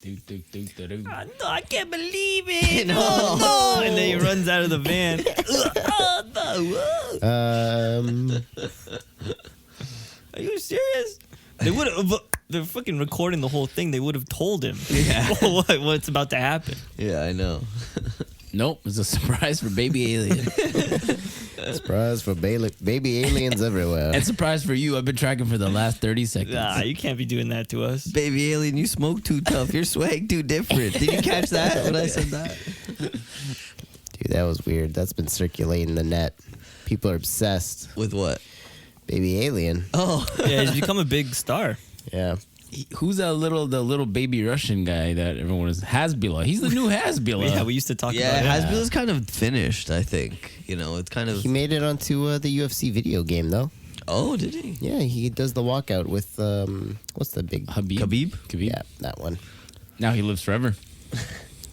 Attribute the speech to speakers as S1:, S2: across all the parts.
S1: I can't believe it. No. And then he runs out of the van. Are you serious? They would have. They're fucking recording the whole thing. They would have told him what's about to happen.
S2: Yeah, I know.
S3: Nope, it's a surprise for baby alien.
S4: Surprise for baby aliens everywhere.
S3: And surprise for you. I've been tracking for the last 30 seconds.
S1: Nah, you can't be doing that to us.
S2: Baby alien, you smoke too tough. Your swag too different. Did you catch that when I said that?
S4: Dude, that was weird. That's been circulating the net. People are obsessed.
S2: With what?
S4: Baby alien.
S2: Oh.
S1: Yeah, he's become a big star.
S4: Yeah.
S3: Who's the little baby Russian guy that everyone is? Hasbula. He's the new Hasbula.
S1: Yeah, we used to talk about
S2: Yeah,
S1: it.
S2: Hasbula's kind of finished, I think. You know, it's kind of...
S4: He made it onto the UFC video game, though.
S2: Oh, did he?
S4: Yeah, he does the walkout with, what's the big...
S3: Khabib?
S4: Yeah, that one.
S3: Now he lives forever.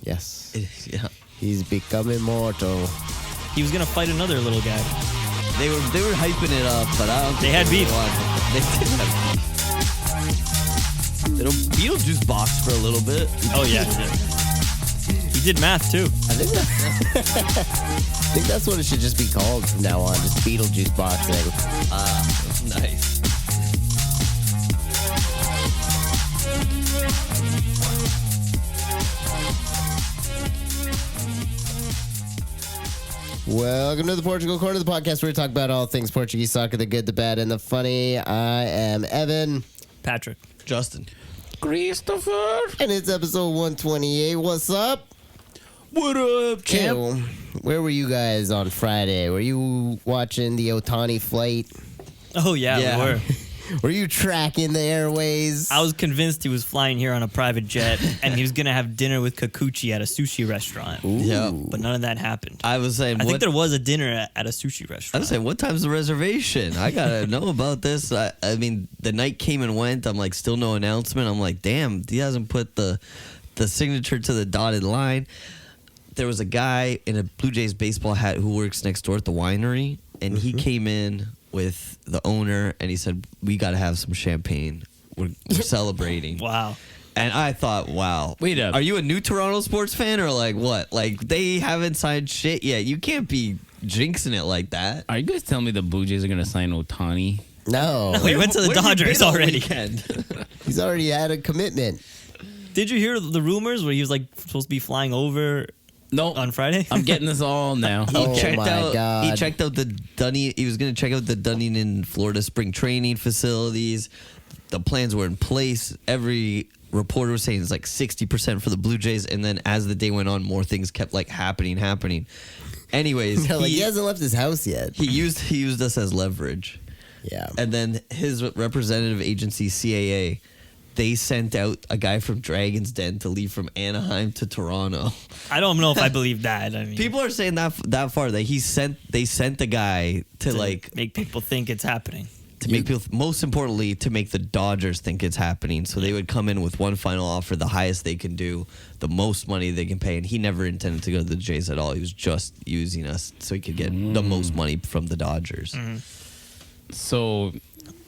S4: Yes.
S2: Yeah.
S4: He's become immortal.
S1: He was gonna fight another little guy.
S2: They were hyping it up, but I don't think
S1: They had beef.
S2: They did have beef. Beetlejuice boxed for a little bit.
S1: Oh yeah. He did math too.
S4: I think that's what it should just be called from now on, just Beetlejuice boxing.
S2: Nice.
S4: Welcome to the Portugal Corner, the podcast where we talk about all things Portuguese soccer, the good, the bad, and the funny. I am Evan.
S1: Patrick.
S2: Justin.
S3: Christopher.
S4: And it's episode 128. What's up?
S3: What up, champ?
S4: Ew. Where were you guys on Friday? Were you watching the Otani flight?
S1: Oh yeah,
S2: Yeah.
S1: we were.
S4: Were you tracking the airways?
S1: I was convinced he was flying here on a private jet and he was gonna have dinner with Kikuchi at a sushi restaurant.
S2: Yeah.
S1: But none of that happened.
S2: I was saying,
S1: I think there was a dinner at a sushi restaurant.
S2: I was saying, what time's the reservation? I gotta know about this. I mean, the night came and went. I'm like, still no announcement. I'm like, damn, he hasn't put the signature to the dotted line. There was a guy in a Blue Jays baseball hat who works next door at the winery, and he came in with the owner, and he said, we gotta have some champagne. We're celebrating.
S1: Wow.
S2: And I thought, wow.
S3: Wait up.
S2: Are you a new Toronto sports fan or like what? Like they haven't signed shit yet. You can't be jinxing it like that.
S3: Are you guys telling me the Blue Jays are going to sign Otani?
S4: No.
S1: We went to the
S2: Where have you
S1: Dodgers
S2: been all
S1: already.
S2: weekend?
S4: He's already had a commitment.
S1: Did you hear the rumors where he was like supposed to be flying over
S3: No.
S1: on Friday?
S3: I'm getting this all now.
S4: Oh,
S2: checked
S4: my
S2: out,
S4: God.
S2: He checked out the Dunedin. He was going to check out the Dunedin, Florida spring training facilities. The plans were in place. Every reporter was saying it's like 60% for the Blue Jays. And then as the day went on, more things kept like happening. Anyways,
S4: He hasn't left his house yet.
S2: he used us as leverage.
S4: Yeah.
S2: And then his representative agency, CAA, they sent out a guy from Dragon's Den to leave from Anaheim to Toronto.
S1: I don't know if I believe that. I mean,
S2: People are saying that far that they sent the guy to like
S1: make people think it's happening.
S2: to make people, most importantly, to make the Dodgers think it's happening. So they would come in with one final offer, the highest they can do, the most money they can pay. And he never intended to go to the Jays at all. He was just using us so he could get the most money from the Dodgers.
S3: So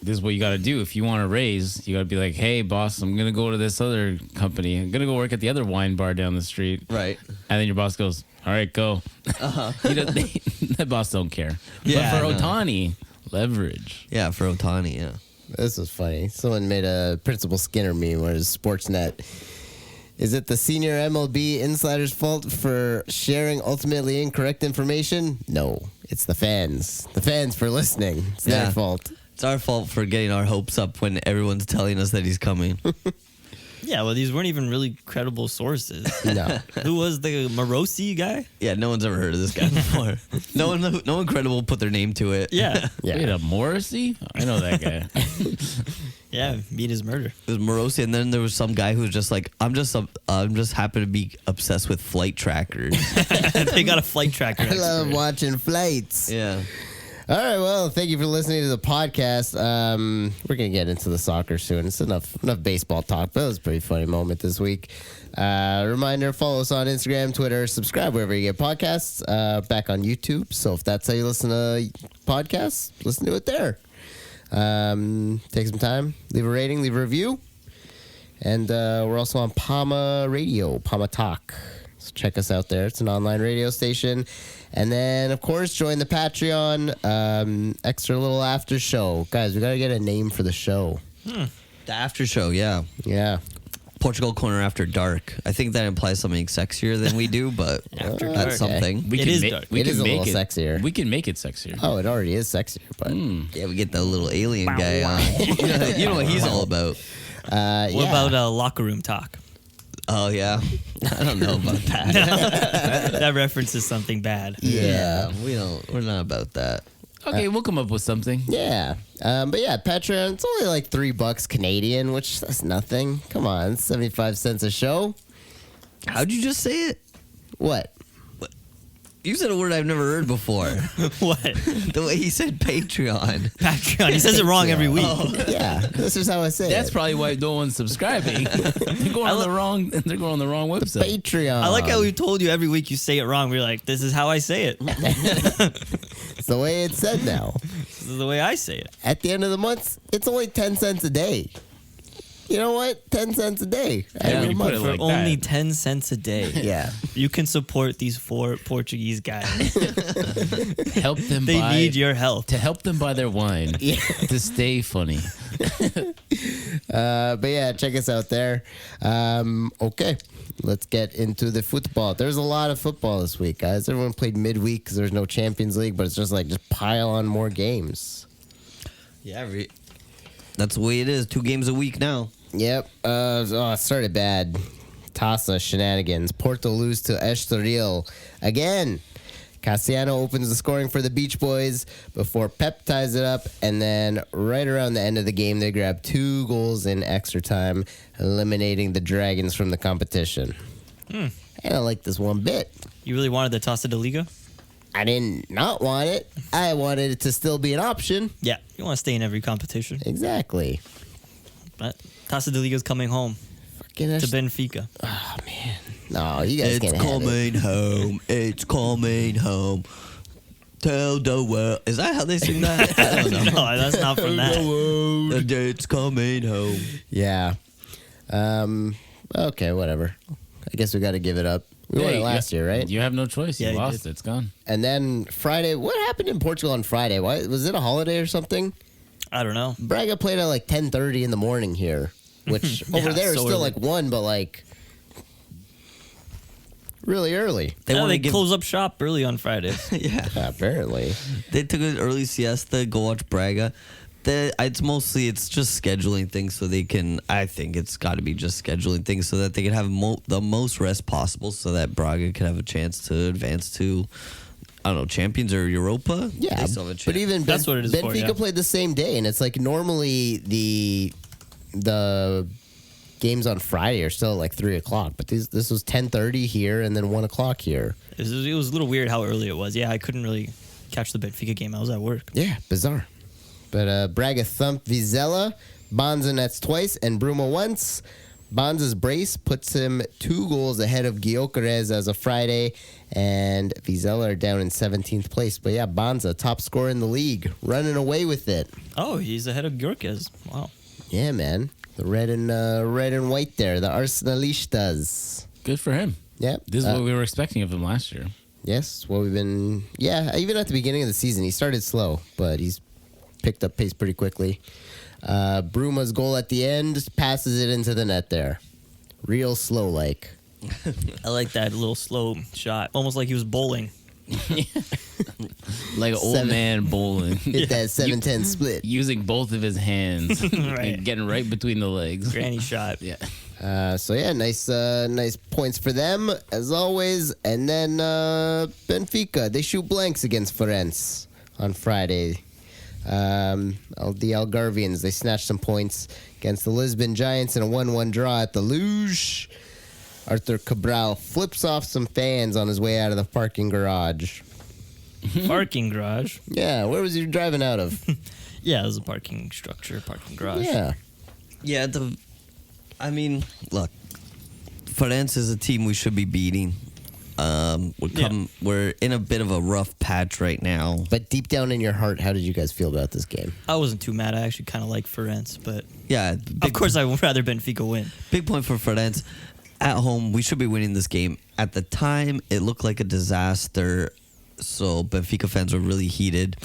S3: this is what you got to do. If you want to raise, you got to be like, hey, boss, I'm going to go to this other company. I'm going to go work at the other wine bar down the street.
S2: Right.
S3: And then your boss goes, all right, go. That boss don't care.
S2: Yeah,
S3: but for
S2: no.
S3: Otani, leverage.
S2: Yeah, for Otani, yeah.
S4: This was funny. Someone made a Principal Skinner meme where it's Sportsnet. Is it the senior MLB insider's fault for sharing ultimately incorrect information? No, it's the fans. The fans for listening. It's their fault.
S2: It's our fault for getting our hopes up when everyone's telling us that he's coming.
S1: Yeah, well, these weren't even really credible sources.
S4: No.
S1: Who was the Morosi guy?
S2: Yeah, no one's ever heard of this guy before. No one credible put their name to it.
S1: Yeah.
S3: Wait, a Morrissey? I know that guy.
S1: Yeah, meet his murder.
S2: It was Morosi, and then there was some guy who was just like, I'm just happy to be obsessed with flight trackers.
S1: They got a flight tracker.
S4: I love
S1: expert.
S4: watching flights.
S2: Yeah.
S4: All right, well, thank you for listening to the podcast. We're going to get into the soccer soon. It's enough baseball talk, but it was a pretty funny moment this week. Reminder, follow us on Instagram, Twitter, subscribe wherever you get podcasts, back on YouTube. So if that's how you listen to podcasts, listen to it there. Take some time, leave a rating, leave a review. And we're also on Pama Radio, Pama Talk. So check us out there. It's an online radio station. And then, of course, join the Patreon. Extra little after show. Guys, we got to get a name for the show.
S2: The after show, yeah.
S4: Yeah.
S2: Portugal Corner After Dark. I think that implies something sexier than we do, but
S1: After
S2: that's
S1: dark.
S2: something.
S3: We
S1: It
S3: can
S1: is
S3: ma-
S1: dark.
S3: we
S4: It
S3: can
S4: is a
S3: make
S4: little sexier.
S3: We can make it sexier.
S4: Oh, it already is sexier, but
S2: Yeah, we get the little alien guy on. You know what he's all about.
S1: What
S4: yeah.
S1: about locker room talk?
S2: Oh, yeah. I don't know about that.
S1: That references something bad.
S4: Yeah.
S2: We're not about that.
S3: Okay, we'll come up with something.
S4: Yeah. But yeah, Patreon, it's only like $3 Canadian, which that's nothing. Come on, 75 cents a show.
S2: How'd you just say it?
S4: What?
S2: You said a word I've never heard before.
S1: What?
S2: The way he said Patreon.
S1: Patreon. He says it wrong every week.
S4: Yeah, this is how I say
S3: That's
S4: it.
S3: probably why no one's subscribing. They're going on the wrong. They're going on the wrong website.
S4: Patreon.
S1: I like how we told you every week you say it wrong. We're like, this is how I say it.
S4: It's the way it's said now.
S1: This is the way I say it.
S4: At the end of the month, it's only 10 cents a day. You know what? 10 cents a day.
S3: Yeah,
S4: Every
S3: you
S4: month.
S3: put it
S1: For
S3: like
S1: only
S3: that.
S1: 10 cents a day.
S4: Yeah.
S1: You can support these 4 Portuguese guys.
S3: Help them.
S1: They
S3: buy,
S1: need your help.
S3: to help them buy their wine
S4: Yeah.
S3: to stay funny.
S4: But yeah, check us out there. Okay, let's get into the football. There's a lot of football this week, guys. Everyone played midweek because there's no Champions League, but it's just pile on more games.
S2: Yeah, that's the way it is. 2 games a week now.
S4: Yep. It started bad. Taça shenanigans. Porto lose to Estoril again. Cassiano opens the scoring for the Beach Boys before Pep ties it up, and then right around the end of the game, they grab 2 goals in extra time, eliminating the Dragons from the competition. I don't like this one bit.
S1: You really wanted the Taça de Liga?
S4: I didn't not want it. I wanted it to still be an option.
S1: Yeah. You want to stay in every competition.
S4: Exactly.
S1: But Taça de Liga's coming home
S4: Fucking
S1: to Benfica.
S4: Oh man. No, you guys
S2: It's
S4: can't have it.
S2: coming home. It's coming home. Tell the world. Is that how they sing that? I don't know.
S1: No, that's not from that.
S2: It's coming home.
S4: Yeah. Okay, whatever. I guess we got to give it up. We won it last year, right?
S3: You have no choice.
S1: Yeah,
S3: You
S1: you
S3: lost
S1: did.
S3: it. It's gone.
S4: And then Friday, what happened in Portugal on Friday? Why was it a holiday or something?
S1: I don't know.
S4: Braga played at like 10:30 in the morning here, which over
S1: Yeah,
S4: there is
S1: so
S4: still
S1: early.
S4: like 1, but like really early.
S2: They
S1: Yeah,
S2: want
S1: they
S2: to give.
S1: close up shop early on Friday.
S2: Yeah.
S4: Apparently.
S2: They took an early siesta. Go watch Braga. It's just scheduling things so they can. I think it's got to be just scheduling things so that they can have the most rest possible, so that Braga can have a chance to advance to, I don't know, Champions or Europa.
S4: Yeah,
S2: They still have a chance.
S4: but even
S1: That's what it is for,
S4: Benfica
S1: yeah.
S4: played the same day, and it's like normally the games on Friday are still at like 3:00, but this was 10:30 here and then 1:00 here.
S1: It was a little weird how early it was. Yeah, I couldn't really catch the Benfica game. I was at work.
S4: Yeah, bizarre. But Braga thumped Vizela, Bonza nets twice, and Bruma once. Bonza's brace puts him 2 goals ahead of Gyökeres as of Friday, and Vizela are down in 17th place. But yeah, Bonza, top scorer in the league, running away with it.
S1: Oh, he's ahead of Gyökeres. Wow.
S4: Yeah, man. The red and white there, the Arsenalistas.
S3: Good for him.
S4: Yeah.
S3: This is what we were expecting of him last year.
S4: Yes, well, we've been... Yeah, even at the beginning of the season, he started slow, but he's picked up pace pretty quickly. Bruma's goal at the end passes it into the net there. Real slow-like.
S1: I like that little slow shot. Almost like he was bowling.
S3: Like an old
S4: 7.
S3: man bowling.
S4: Hit that 7-10 split.
S3: Using both of his hands
S1: Right.
S3: and getting right between the legs.
S1: Granny shot.
S3: Yeah.
S4: So yeah, nice points for them as always. And then Benfica, they shoot blanks against Ferenc on Friday. The Algarvians, they snatched some points against the Lisbon Giants in a 1-1 draw at the Luge. Arthur Cabral flips off some fans on his way out of the parking garage.
S1: Parking garage.
S4: Yeah, where was he driving out of?
S1: Yeah, it was a parking structure, parking garage.
S4: Yeah.
S2: Yeah, look, Ferenc is a team we should be beating. We're in a bit of a rough patch right now.
S4: But deep down in your heart, how did you guys feel about this game?
S1: I wasn't too mad. I actually kind of like Ferenc, but
S2: Yeah,
S1: of course I would rather Benfica win.
S2: big point for Ferenc. At home, we should be winning this game. At the time, it looked like a disaster, so Benfica fans were really heated.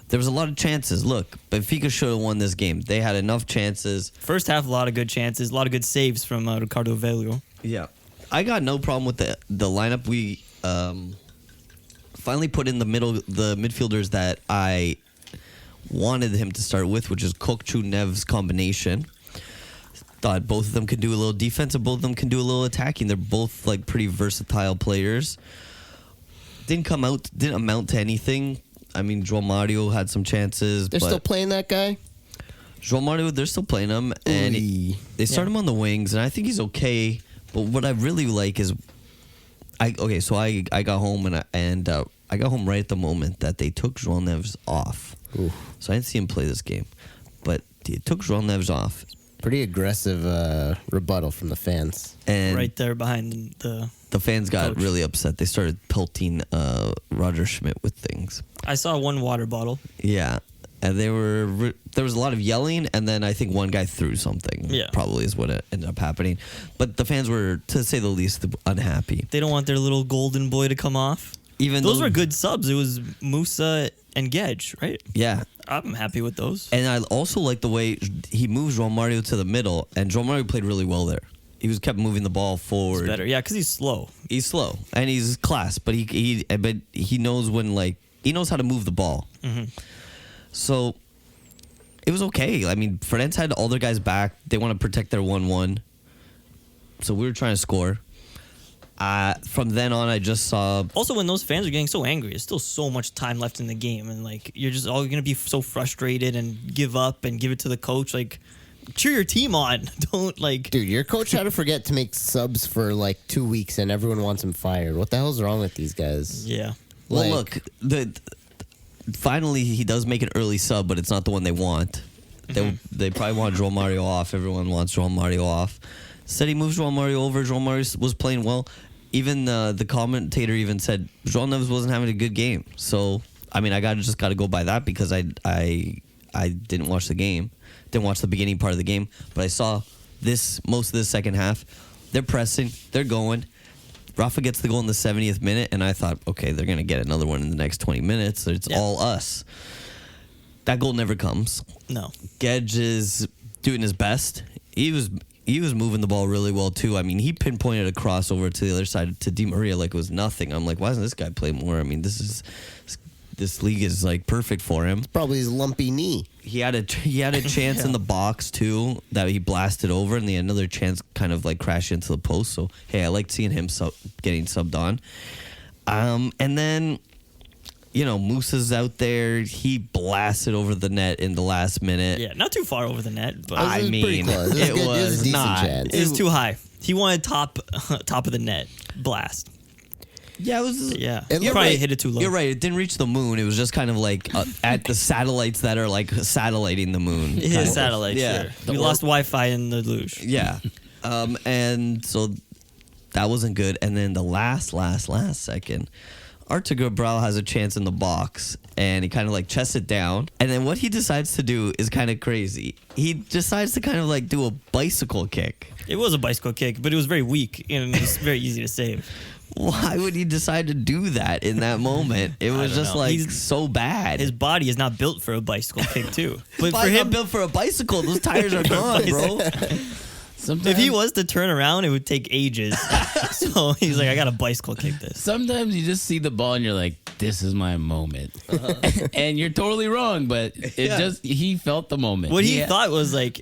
S2: There was a lot of chances. Look, Benfica should have won this game. They had enough chances.
S1: First half, a lot of good chances, a lot of good saves from Ricardo Velho.
S2: Yeah. I got no problem with the lineup. We finally put in the midfielders that I wanted him to start with, which is Kokchu-Neves combination. Thought both of them could do a little defense and both of them can do a little attacking. They're both like pretty versatile players. Didn't amount to anything. I mean, João Mario had some chances.
S4: They're
S2: but
S4: still playing that guy?
S2: João Mario, they're still playing him. And they start him on the wings, and I think he's okay. But what I really like is, I got home and I got home right at the moment that they took João Neves off.
S4: Ooh.
S2: So I didn't see him play this game. But they took João Neves off.
S4: Pretty aggressive rebuttal from the fans.
S2: And
S1: Right there behind
S2: the fans got
S1: coach.
S2: really upset. They started pelting Roger Schmidt with things.
S1: I saw one water bottle.
S2: Yeah. And there was a lot of yelling, and then I think one guy threw something.
S1: Yeah.
S2: Probably is what ended up happening. But the fans were, to say the least, unhappy.
S1: They don't want their little golden boy to come off.
S2: Even
S1: Those
S2: though-
S1: were good subs. It was Musa and Gedge, right?
S2: Yeah.
S1: I'm happy with those.
S2: And I also like the way he moves João Mario to the middle, and João Mario played really well there. He kept moving the ball forward.
S1: It's better, yeah, because he's slow.
S2: He's slow and he's class, but he knows he knows how to move the ball.
S1: Mm-hmm.
S2: So it was okay. I mean, Ferenc had all their guys back. They want to protect their 1-1. So we were trying to score. From then on, I just saw.
S1: Also, when those fans are getting so angry, there's still so much time left in the game, and like you're just all gonna be so frustrated and give up and give it to the coach. Like, cheer your team on. Don't like.
S4: Dude, your coach had to forget to make subs for like 2 weeks and everyone wants him fired. What the hell's wrong with these guys?
S1: Yeah.
S2: Well,
S4: Like-
S2: look, finally he does make an early sub, but it's not the one they want. They probably want João Mario off. Everyone wants João Mario off. Said he moves João Mario over. João Mario was playing well. Even the commentator even said João Neves wasn't having a good game. So I mean, I just got to go by that because I didn't watch the game, didn't watch the beginning part of the game, but I saw most of the second half. They're pressing, they're going. Rafa gets the goal in the 70th minute, and I thought, okay, they're gonna get another one in the next 20 minutes. It's all us. That goal never comes.
S1: No.
S2: Gedge is doing his best. He was moving the ball really well too. I mean, he pinpointed a crossover to the other side to Di Maria like it was nothing. I'm like, why doesn't this guy play more? I mean, this league is like perfect for him.
S4: Probably his lumpy knee.
S2: He had a chance in the box too that he blasted over, and another chance kind of like crashed into the post. So hey, I liked seeing him getting subbed on. And then, Musa's out there. He blasted over the net in the last minute.
S1: Yeah, not too far over the net, but
S2: I
S4: was pretty
S2: mean,
S4: close. It was
S2: it
S4: good. It was a
S2: was
S4: decent
S2: not.
S4: chance.
S1: it was too high. He wanted top of the net blast.
S2: Yeah, it was.
S1: Yeah,
S4: It
S1: he
S4: looked
S1: probably
S4: like-
S1: hit it too low.
S2: You're right. It didn't reach the moon. It was just kind of like at the satellites that are like satelliting the moon. kind
S1: His
S2: of.
S1: satellite,
S2: Yeah.
S1: sure. We lost Wi-Fi in the luge.
S2: Yeah. And so that wasn't good. And then the last second, Artur Cabral has a chance in the box, and he kind of like chests it down. And then what he decides to do is kind of crazy. He decides to kind of like do a bicycle kick.
S1: It was a bicycle kick, but it was very weak and it was very easy to save.
S2: Why would he decide to do that in that moment? It was
S1: don't
S2: just
S1: know.
S2: like
S1: He's-
S2: so bad.
S1: His body is not built for a bicycle kick, too. But
S2: But
S1: for him,
S2: not built for a bicycle. Those tires are gone, bro.
S3: Sometimes,
S1: if he was to turn around, it would take ages. So he's like, I got to bicycle kick this.
S3: sometimes you just see the ball and you're like, this is my moment. And you're totally wrong, but he felt the moment.
S1: What he thought was like,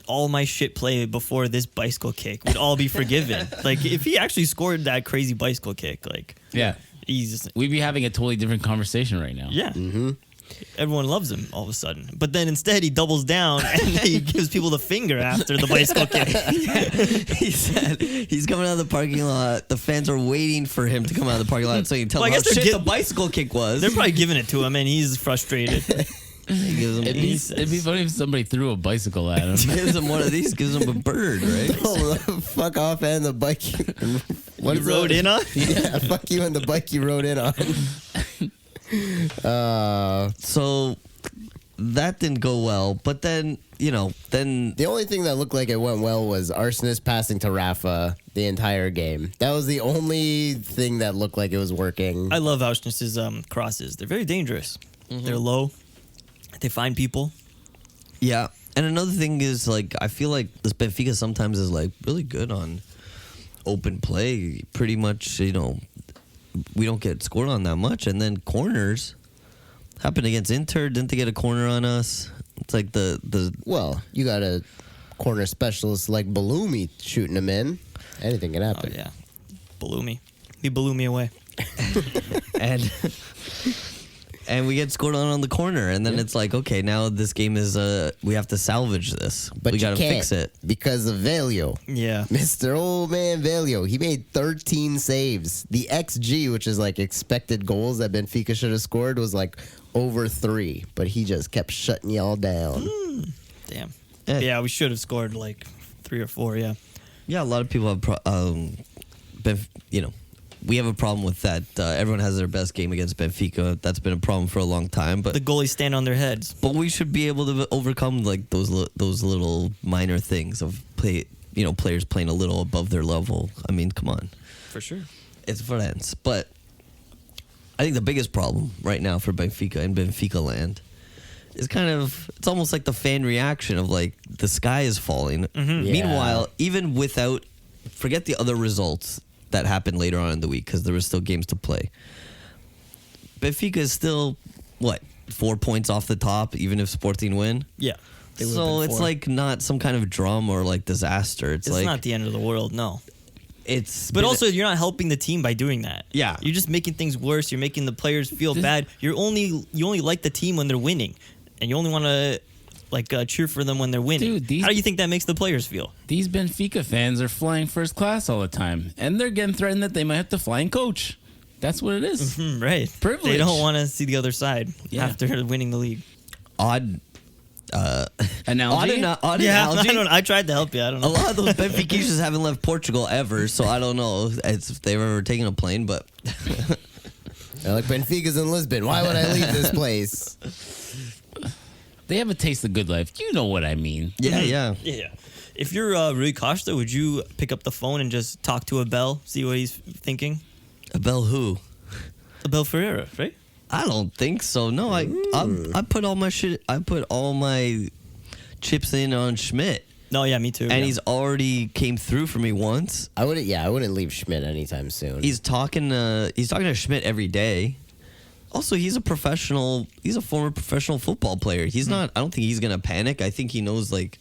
S1: all my shit play before this bicycle kick would all be forgiven. Like, if he actually scored that crazy bicycle kick, like,
S3: Yeah.
S1: he's just,
S3: We'd be having a totally different conversation right now.
S1: yeah. Everyone loves him all of a sudden. But then instead he doubles down and he gives people the finger after the bicycle kick.
S2: He said he's coming out of the parking lot. The fans are waiting for him to come out of the parking lot so he can tell
S1: Well, I
S2: them how
S1: guess they're
S2: shit
S1: get-
S2: the bicycle kick was.
S1: They're probably giving it to him and he's frustrated.
S2: He gives him,
S3: It'd be funny if somebody threw a bicycle at him.
S2: gives him one of these, gives him a bird, right?
S4: Oh, fuck off and the bike. What
S1: You
S4: is
S1: rode
S4: that?
S1: in on?
S4: Yeah, fuck you and the bike you rode in on.
S2: So that didn't go well. But then, then
S4: The only thing that looked like it went well was Arsonist passing to Rafa the entire game. That was the only thing that looked like it was working.
S1: I love Auschnitz's crosses. They're very dangerous. They're low. They find people.
S2: yeah. And another thing is, like, I feel like this Benfica sometimes is, like, really good on open play. Pretty much, we don't get scored on that much. And then corners happened against Inter. Didn't they get a corner on us? It's like
S4: Well, you got a corner specialist like Balumi shooting him in. Anything can
S1: Oh,
S4: happen.
S1: yeah. Balumi. He blew me away.
S2: and we get scored on the corner. And then it's like, okay, now this game is, we have to salvage this.
S4: But
S2: we
S4: you
S2: got to
S4: can't
S2: fix it.
S4: because of Velio.
S1: Yeah.
S4: Mr. Old Man Velio. He made 13 saves. The XG, which is like expected goals that Benfica should have scored, was like over 3. But he just kept shutting y'all down.
S1: Damn.
S2: Eh.
S1: Yeah, we should have scored like 3 or 4, yeah.
S2: Yeah, a lot of people have, we have a problem with that. Everyone has their best game against Benfica. That's been a problem for a long time. But
S1: The goalies stand on their heads.
S2: but we should be able to overcome like those little minor things of players playing a little above their level. I mean, come on,
S1: For sure.
S2: it's friends. But I think the biggest problem right now for Benfica and Benfica land is it's almost like the fan reaction of like the sky is falling.
S1: Mm-hmm.
S4: Yeah.
S2: Meanwhile, even without, forget the other results that happened later on in the week because there were still games to play. Benfica is still, 4 points off the top, even if Sporting win?
S1: Yeah. They would've
S2: So
S1: been
S2: it's
S1: 4.
S2: like not some kind of drama or like disaster. It's like,
S1: not the end of the world, no.
S2: it's.
S1: But
S2: been-
S1: also, you're not helping the team by doing that.
S2: Yeah.
S1: You're just making things worse. You're making the players feel bad. You only like the team when they're winning, and you only want to cheer for them when they're winning.
S3: Dude,
S1: How do you think that makes the players feel?
S3: These Benfica fans are flying first class all the time, and they're getting threatened that they might have to fly and coach. That's what it is.
S1: Right.
S3: Privilege.
S1: They don't want to see the other side
S3: Yeah.
S1: after winning the league.
S2: odd.
S3: Analogy?
S2: Odd
S1: Yeah,
S2: analogy.
S1: I tried to help you. I don't
S2: A
S1: know.
S2: lot of those Benfiquistas haven't left Portugal ever, so I don't know if they've ever taken a plane, but
S4: They're like, Benfica's in Lisbon. Why would I leave this place?
S3: They have a taste of good life. You know what I mean.
S2: yeah.
S1: Yeah. If you're Rui Costa, would you pick up the phone and just talk to Abel, see what he's thinking?
S2: Abel who?
S1: Abel Ferreira, right?
S2: I don't think so. No, I put all my shit. I put all my chips in on Schmidt,
S1: No, yeah, me too.
S2: and
S1: yeah.
S2: he's already came through for me once.
S4: I wouldn't leave Schmidt anytime soon.
S2: He's talking to Schmidt every day. Also, he's a professional. He's a former professional football player. He's not. I don't think he's gonna panic. I think he knows like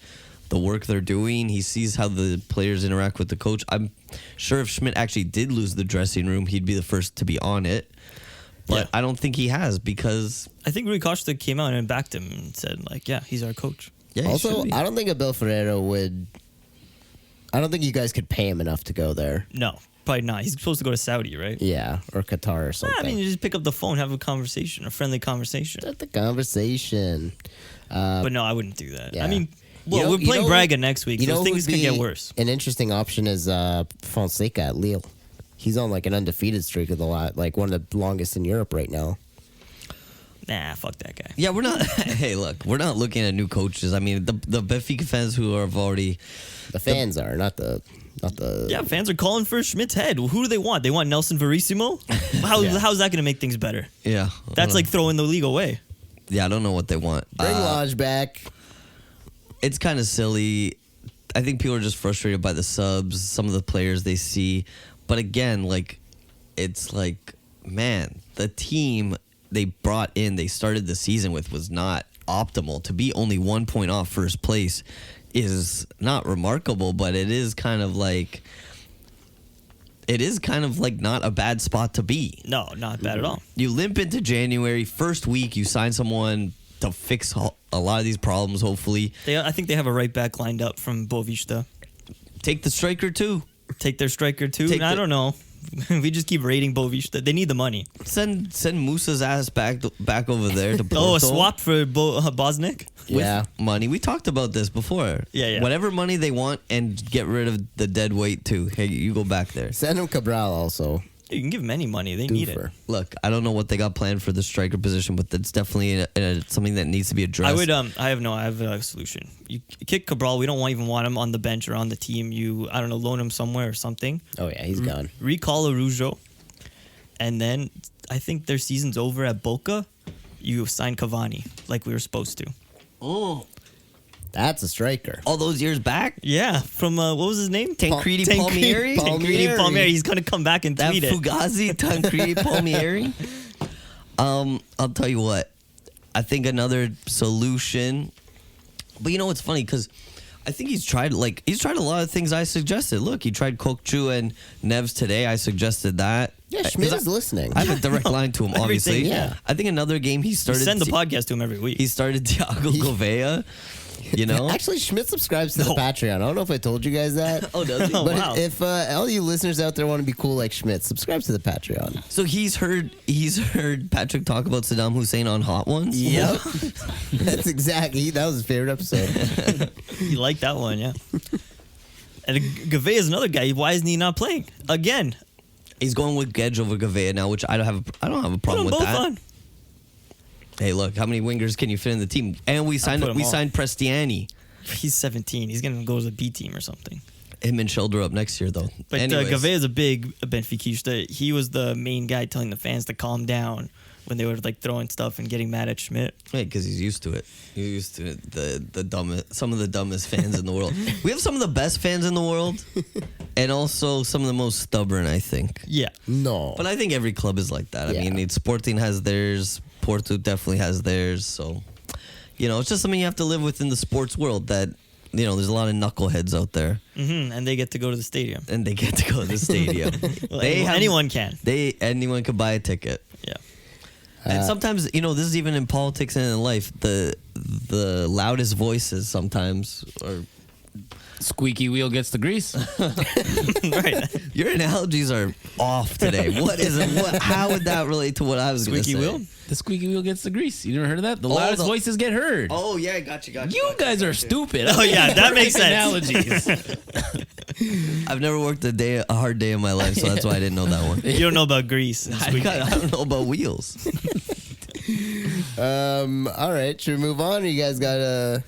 S2: the work they're doing. He sees how the players interact with the coach. I'm sure if Schmidt actually did lose the dressing room, he'd be the first to be on it. But
S1: Yeah.
S2: I don't think he has because
S1: I think Rui Costa came out and backed him and said, yeah, he's our coach.
S2: yeah. he
S4: Also,
S2: should be.
S4: I don't think Abel Ferreira would. I don't think you guys could pay him enough to go there.
S1: No, probably not. He's supposed to go to Saudi, right?
S4: Yeah, or Qatar or something.
S1: I mean, you just pick up the phone, have a conversation, a friendly conversation.
S4: Start the conversation.
S1: But no, I wouldn't do that.
S4: yeah.
S1: I mean,
S4: You
S1: well,
S4: know-
S1: we're
S4: you
S1: playing
S4: know-
S1: Braga next week, so
S4: who
S1: things
S4: would
S1: can get
S4: be
S1: worse.
S4: An interesting option is Fonseca at Lille. He's on like an undefeated streak of the lot, like one of the longest in Europe right now.
S1: Nah, fuck that guy.
S2: Yeah, we're not. Hey, look, we're not looking at new coaches. I mean, the Benfica fans who have already.
S4: The fans are not the.
S1: Yeah, fans are calling for Schmidt's head. Who do they want? They want Nelson Verissimo? How's that going to make things better?
S2: Yeah,
S1: That's like throwing the league away.
S2: Yeah, I don't know what they want.
S4: Bring Lodge back.
S2: It's kind of silly. I think people are just frustrated by the subs, some of the players they see. But again, like, it's like, man, the team they brought in, they started the season with was not optimal. To be only 1 point off first place is not remarkable, but it is kind of like not a bad spot to be.
S1: No, not bad at all.
S2: You limp into January, first week, you sign someone to fix a lot of these problems, hopefully.
S1: I think they have a right back lined up from Bovista.
S2: Take the striker too.
S1: Take their striker too.
S2: Take
S1: I
S2: the-
S1: don't know. we just keep raiding Bovista. They need the money.
S2: Send Musa's ass back over there to Porto.
S1: Oh, a swap for Bosnick?
S2: With
S4: Yeah.
S2: money. We talked about this before.
S1: Yeah.
S2: Whatever money they want and get rid of the dead weight too. Hey, you go back there.
S4: Send him Cabral also.
S1: You can give them any money. They need it.
S4: Doofer.
S2: Look, I don't know what they got planned for the striker position, but that's definitely something that needs to be addressed.
S1: I would. I have a solution. You kick Cabral. We don't even want him on the bench or on the team. I don't know, loan him somewhere or something.
S4: Oh yeah, he's gone.
S1: Recall Arujo, and then I think their season's over at Boca. You sign Cavani like we were supposed to.
S2: Oh,
S4: That's a striker.
S2: all those years back?
S1: Yeah, from what was his name?
S2: Tancredi Palmieri?
S1: Tancredi Palmieri. He's gonna come back and
S2: That
S1: tweet it.
S2: Fugazi, Tancredi Palmieri? I'll tell you what. I think another solution. But you know what's funny? Because I think he's tried a lot of things I suggested. Look, he tried Kokchu and Neves today. I suggested that.
S4: Yeah, Schmidt
S2: 'Cause
S4: is listening.
S2: I have a direct line to him, obviously.
S1: Everything,
S4: yeah.
S2: I think another game he
S1: We
S2: started.
S1: send the podcast to him every week.
S2: He started Thiago Gouveia. You know?
S4: Actually, Schmidt subscribes to the Patreon. I don't know if I told you guys that.
S2: Oh, does he?
S1: Oh,
S4: But
S1: wow.
S4: if all you listeners out there want to be cool like Schmidt, subscribe to the Patreon.
S2: So he's heard Patrick talk about Saddam Hussein on Hot Ones.
S4: Yep. That's exactly. That was his favorite episode.
S1: You like that one, yeah. And Gavea is another guy. Why isn't he not playing again?
S2: He's going with Gedge over Gouveia now, which I don't have a
S1: Put
S2: problem
S1: them
S2: with
S1: both
S2: that.
S1: on.
S2: Hey, look, how many wingers can you fit in the team? And we signed
S1: put 'em all.
S2: Prestiani.
S1: He's 17. He's gonna go to the B team or something.
S2: Him and Schilder up next year though.
S1: But
S2: Anyways,
S1: Gavea is a big Benfiquista. He was the main guy telling the fans to calm down when they were like throwing stuff and getting mad at Schmidt.
S2: Hey, because he's used to it. He's used to it. The dumbest, some of the dumbest fans in the world. We have some of the best fans in the world, and also some of the most stubborn, I think.
S1: Yeah.
S4: No.
S2: But I think every club is like that.
S4: Yeah.
S2: I mean, Sporting has theirs. Porto definitely has theirs. So, it's just something you have to live with in the sports world. That there's a lot of knuckleheads out there,
S1: And they get to go to the stadium.
S2: and they get to go to the stadium.
S1: Well,
S2: They
S1: anyone can.
S2: Anyone could buy a ticket.
S1: Yeah.
S2: And sometimes, this is even in politics and in life. The loudest voices sometimes are.
S3: Squeaky wheel gets the grease.
S1: Right.
S2: Your analogies are off today. What is it? How would that relate to what I was going to say?
S1: Squeaky wheel?
S3: The squeaky wheel gets the grease. You never heard of that? The loudest voices get heard.
S2: Oh yeah, gotcha.
S3: You guys are stupid.
S1: Oh, yeah, that makes sense.
S3: Analogies.
S2: I've never worked a hard day in my life, so that's why I didn't know that one.
S1: You don't know about Greece. and
S2: I
S1: squeaky.
S2: don't know about wheels.
S4: all right, should we move on? Or you guys got a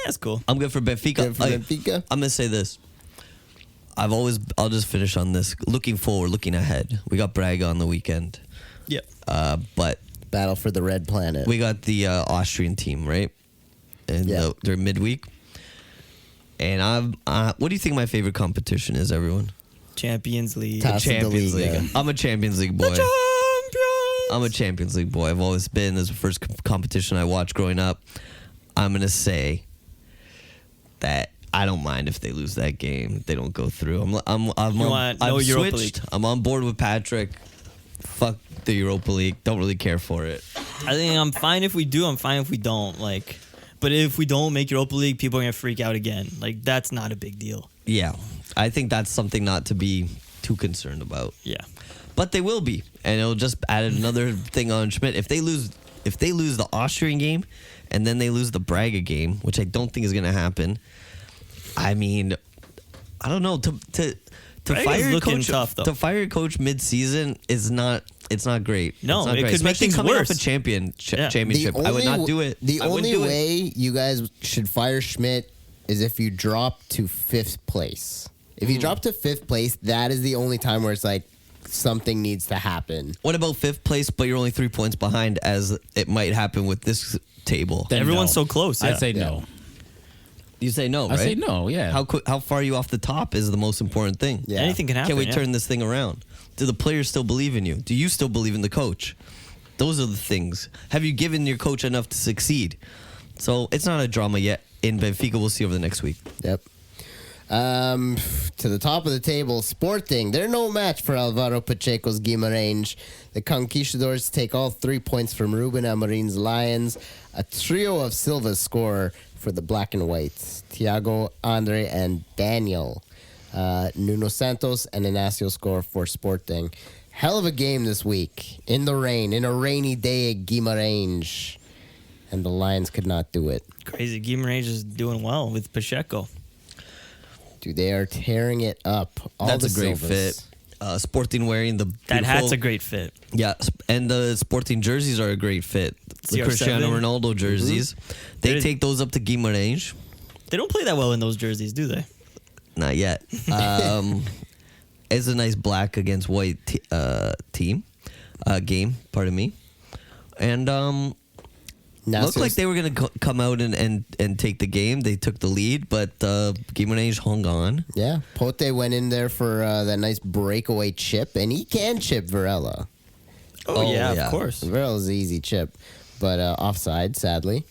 S1: That's cool.
S2: I'm good for Benfica.
S4: good for Benfica?
S2: I'm gonna say this. I'll just finish on this. Looking forward, looking ahead. We got Braga on the weekend,
S1: Yeah.
S2: but
S4: Battle for the Red Planet.
S2: we got the Austrian team, right? And
S4: Yeah.
S2: they're midweek. And what do you think my favorite competition is, everyone?
S1: Champions League.
S4: Taça de
S2: Champions
S4: Liga.
S2: League. I'm a Champions League boy.
S1: Champions.
S2: I'm a Champions League boy. I've always been. This is the first competition I watched growing up. I'm gonna say that I don't mind if they lose that game. If they don't go through. I'm
S1: Europa
S2: switched.
S1: League.
S2: I'm on board with Patrick. Fuck the Europa League. Don't really care for it.
S1: I think I'm fine if we do. I'm fine if we don't. But if we don't make Europa League, people are gonna freak out again. That's not a big deal.
S2: Yeah, I think that's something not to be too concerned about.
S1: Yeah.
S2: But they will be, and it'll just add another thing on Schmidt. If they lose the Austrian game, and then they lose the Braga game, which I don't think is going to happen. I mean, I don't know. To
S1: Braga's
S2: fire a
S1: looking
S2: coach,
S1: tough, though.
S2: to fire a coach mid-season is not. It's not great.
S1: No,
S2: It's not
S1: it
S2: great.
S1: could make
S2: Especially
S1: things
S2: coming
S1: worse.
S2: off a
S1: Yeah.
S2: championship. I would not do it.
S4: The
S2: I wouldn't
S4: only
S2: do it.
S4: way you guys should fire Schmidt is if you drop to 5th place. If you drop to 5th place, that is the only time where it's like something needs to happen.
S2: What about 5th place, but you're only 3 points behind, as it might happen with this table?
S3: Then
S1: Everyone's
S3: no.
S1: so close. Yeah.
S3: I'd say no.
S2: You say no,
S3: I
S2: right?
S3: say no, yeah.
S2: How far are you off the top is the most important thing.
S4: Yeah.
S1: Anything can happen.
S2: Can we
S1: yeah.
S2: turn this thing around? Do the players still believe in you? Do you still believe in the coach? Those are the things. Have you given your coach enough to succeed? So it's not a drama yet. In Benfica, we'll see over the next week.
S4: Yep. To the top of the table, Sporting. They're no match for Alvaro Pacheco's Guimarães. The Conquistadors take all 3 points from Ruben Amorim's Lions. A trio of Silva's score for the Black and Whites. Thiago, Andre, and Daniel. Nuno Santos and Inacio score for Sporting. Hell of a game this week in the rain, in a rainy day at Guimarães. And the Lions could not do it.
S1: Crazy. Guimarães is doing well with Pacheco.
S4: Dude, they are tearing it up. All
S2: That's
S4: the
S2: a great
S4: Silvas.
S2: fit. Sporting wearing the
S1: That hat's
S2: beautiful-
S1: a great fit.
S2: Yeah, and the Sporting jerseys are a great fit. The
S1: CR7.
S2: Cristiano Ronaldo jerseys. They
S1: They're-
S2: take those up to Guimarães.
S1: They don't play that well in those jerseys, do they?
S2: Not yet. It's a nice black against white game. Pardon me. And looked like they were going to come out and take the game. They took the lead, but Guimarães hung on.
S4: Yeah, Pote went in there for that nice breakaway chip, and he can chip Varela.
S1: Oh, yeah,
S2: yeah.
S1: of course.
S4: Varela's an easy chip, but offside, sadly.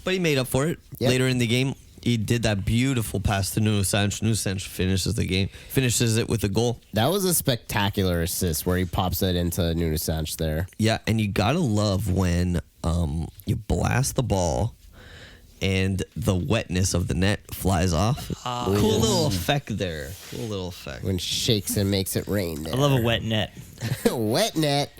S2: But he made up for it
S4: Yep.
S2: later in the game. He did that beautiful pass to Nuno Santos. Nuno Santos finishes it with a goal.
S4: That was a spectacular assist where he pops it into Nuno Santos there.
S2: Yeah, and you gotta love when you blast the ball and the wetness of the net flies off. Cool little effect there. Cool little effect.
S4: When shakes and makes it rain.
S1: I love a wet net.
S4: wet net.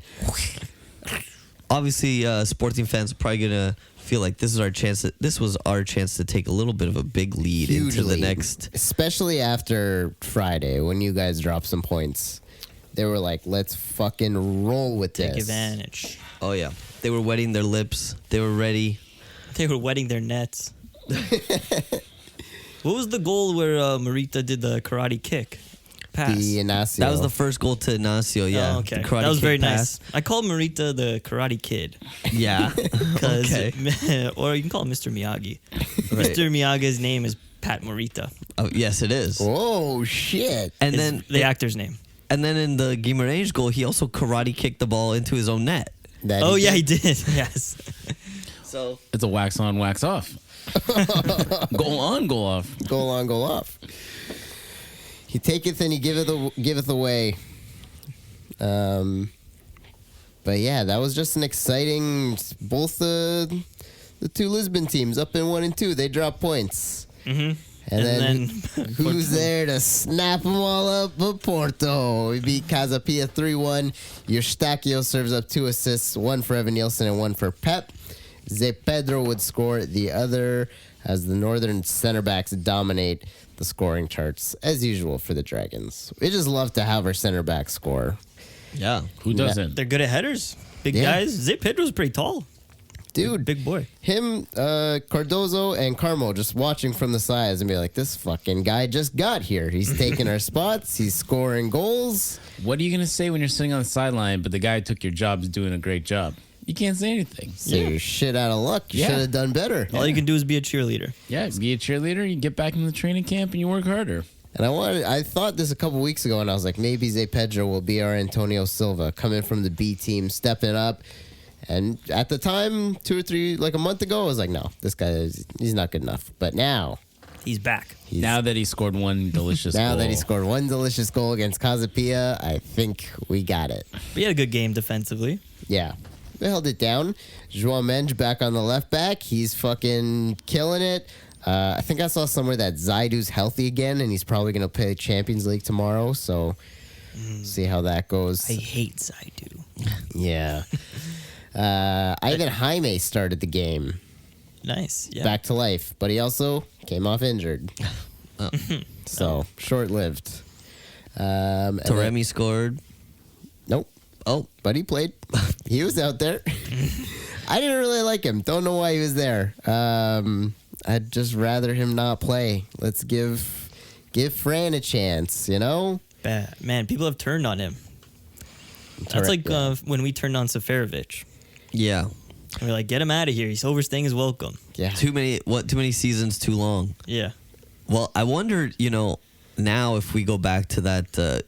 S2: Obviously, Sporting fans are probably gonna feel like this was our chance to take a little bit of a big lead into the
S4: Hugely.
S2: next.
S4: Especially after Friday when you guys dropped some points. They were like, let's fucking roll with
S1: Take
S4: this.
S1: advantage.
S2: Oh yeah, they were wetting their lips. They were ready.
S1: They were wetting their nets. What was the goal where Marita did the karate kick? Pass.
S4: The Inacio.
S2: That was the first goal to Ignacio. Yeah,
S1: Oh, okay.
S2: the karate
S1: That was
S2: kick
S1: very
S2: pass.
S1: nice. I called Marita the Karate Kid.
S2: Yeah.
S1: 'Cause-
S2: Okay.
S1: or you can call him Mr. Miyagi.
S2: Right.
S1: Mr. Miyagi's name is Pat Morita.
S2: Oh, yes, it is.
S4: Oh, shit.
S2: And
S1: Is
S2: then
S1: the actor's name.
S2: And then in the Guimarães goal, he also karate kicked the ball into his own net.
S4: That
S1: Oh, yeah,
S4: did.
S1: he did. Yes.
S2: So
S3: It's a wax on, wax off. Goal on, goal off.
S4: Goal on, goal off. He taketh and he giveth away. But yeah, that was just an exciting. Both the two Lisbon teams up in 1 and 2, they drop points.
S1: Mm-hmm.
S4: And then who's there to snap them all up? But Porto. We beat Casapia 3-1. Eustáquio serves up 2 assists, 1 for Evan Nielsen and 1 for Pep. Zé Pedro would score the other as the Northern center backs dominate the scoring charts, as usual for the Dragons. We just love to have our center back score.
S2: yeah,
S3: Who doesn't?
S1: They're good at headers. Big
S4: Yeah.
S1: guys. Zay Pedro's pretty tall.
S4: Dude,
S1: Big boy.
S4: him, Cardozo, and Carmo just watching from the sides and be like, this fucking guy just got here. He's taking our spots. He's scoring goals.
S3: What are you going to say when you're sitting on the sideline, but the guy who took your job is doing a great job? You can't say anything.
S4: So you're shit out of luck. You
S3: Yeah.
S4: should have done better.
S1: All you can do is be a cheerleader.
S3: Yeah, be a cheerleader, you get back in the training camp, and you work harder.
S4: And I thought this a couple weeks ago, and I was like, maybe Zé Pedro will be our Antonio Silva, coming from the B team, stepping up. And at the time, 2 or 3, like a month ago, I was like, no, this guy, he's not good enough. But now,
S1: He's back.
S3: Now that he scored one delicious
S4: now
S3: goal.
S4: that he scored 1 delicious goal against Casapia, I think we got it.
S1: But he had a good game defensively.
S4: Yeah. We held it down. João Mendes back on the left back. He's fucking killing it. I think I saw somewhere that Zaidu's healthy again, and he's probably going to play Champions League tomorrow. So, see how that goes.
S1: I hate Zaidu.
S4: Yeah. Ivan Jaime started the game
S1: Nice. Yeah.
S4: back to life, but he also came off injured. So, short-lived. And then-
S2: Taremi scored.
S4: Nope.
S2: Oh,
S4: But he played. He was out there. I didn't really like him. Don't know why he was there. I'd just rather him not play. Let's give Fran a chance, you know?
S1: Bad. Man, people have turned on him. That's like when we turned on Seferovic.
S2: yeah.
S1: We're like, get him out of here. He's overstaying his welcome.
S4: Yeah.
S2: Too many seasons too long.
S1: Yeah.
S2: Well, I wonder, now if we go back to that,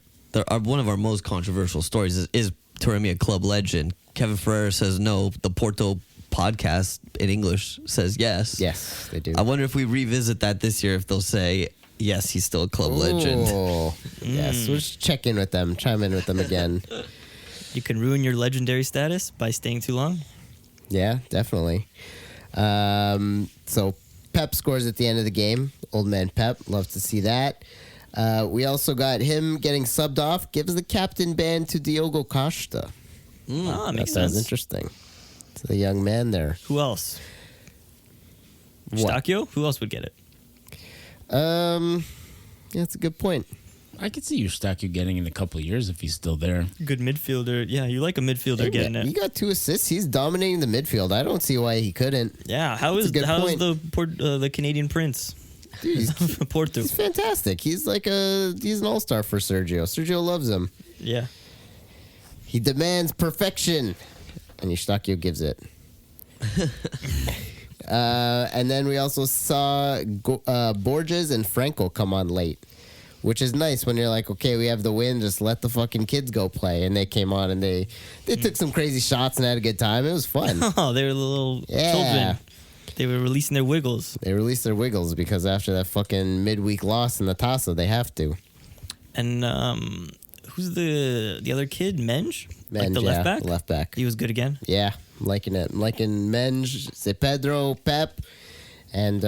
S2: one of our most controversial stories is Taremi a club legend. Kevin Ferreira says no. The Porto podcast in English says yes.
S4: Yes, they do.
S2: I wonder if we revisit that this year, if they'll say, yes, he's still a club legend.
S4: Oh, yes. We'll just check in with them, chime in with them again.
S1: You can ruin your legendary status by staying too long.
S4: Yeah, definitely. So, Pep Pep scores at the end of the game. Old man Pep, love to see that. We also got him getting subbed off. Gives the captain ban to Diogo Costa.
S1: Ah, makes
S4: That sounds
S1: sense.
S4: interesting. It's the young man there.
S1: Who else?
S4: What?
S1: Stakio? Who else would get it?
S4: Yeah, that's a good point.
S3: I could see you getting in a couple of years if he's still there.
S1: Good midfielder. Yeah, you like a midfielder getting
S4: He
S1: it.
S4: got 2 assists. He's dominating the midfield. I don't see why he couldn't.
S1: Yeah,
S4: That's a good point.
S1: the Canadian Prince?
S4: Dude, he's,
S1: Porto.
S4: he's fantastic. He's an all-star for Sergio. Sergio loves him.
S1: Yeah.
S4: He demands perfection, and Eustáquio gives it. And then we also saw Borges and Franco come on late, which is nice when you're like, okay, we have the win, just let the fucking kids go play. And they came on and they took some crazy shots and had a good time. It was fun.
S1: Oh, they were little
S4: Yeah.
S1: children. They were releasing their wiggles.
S4: They released their wiggles because after that fucking midweek loss in the Taça, they have to.
S1: And who's the other kid? Menge? Like the
S4: Menge,
S1: left back?
S4: Left back.
S1: He was good again.
S4: Yeah, I'm liking it. I'm liking Menge, Pedro, Pep, and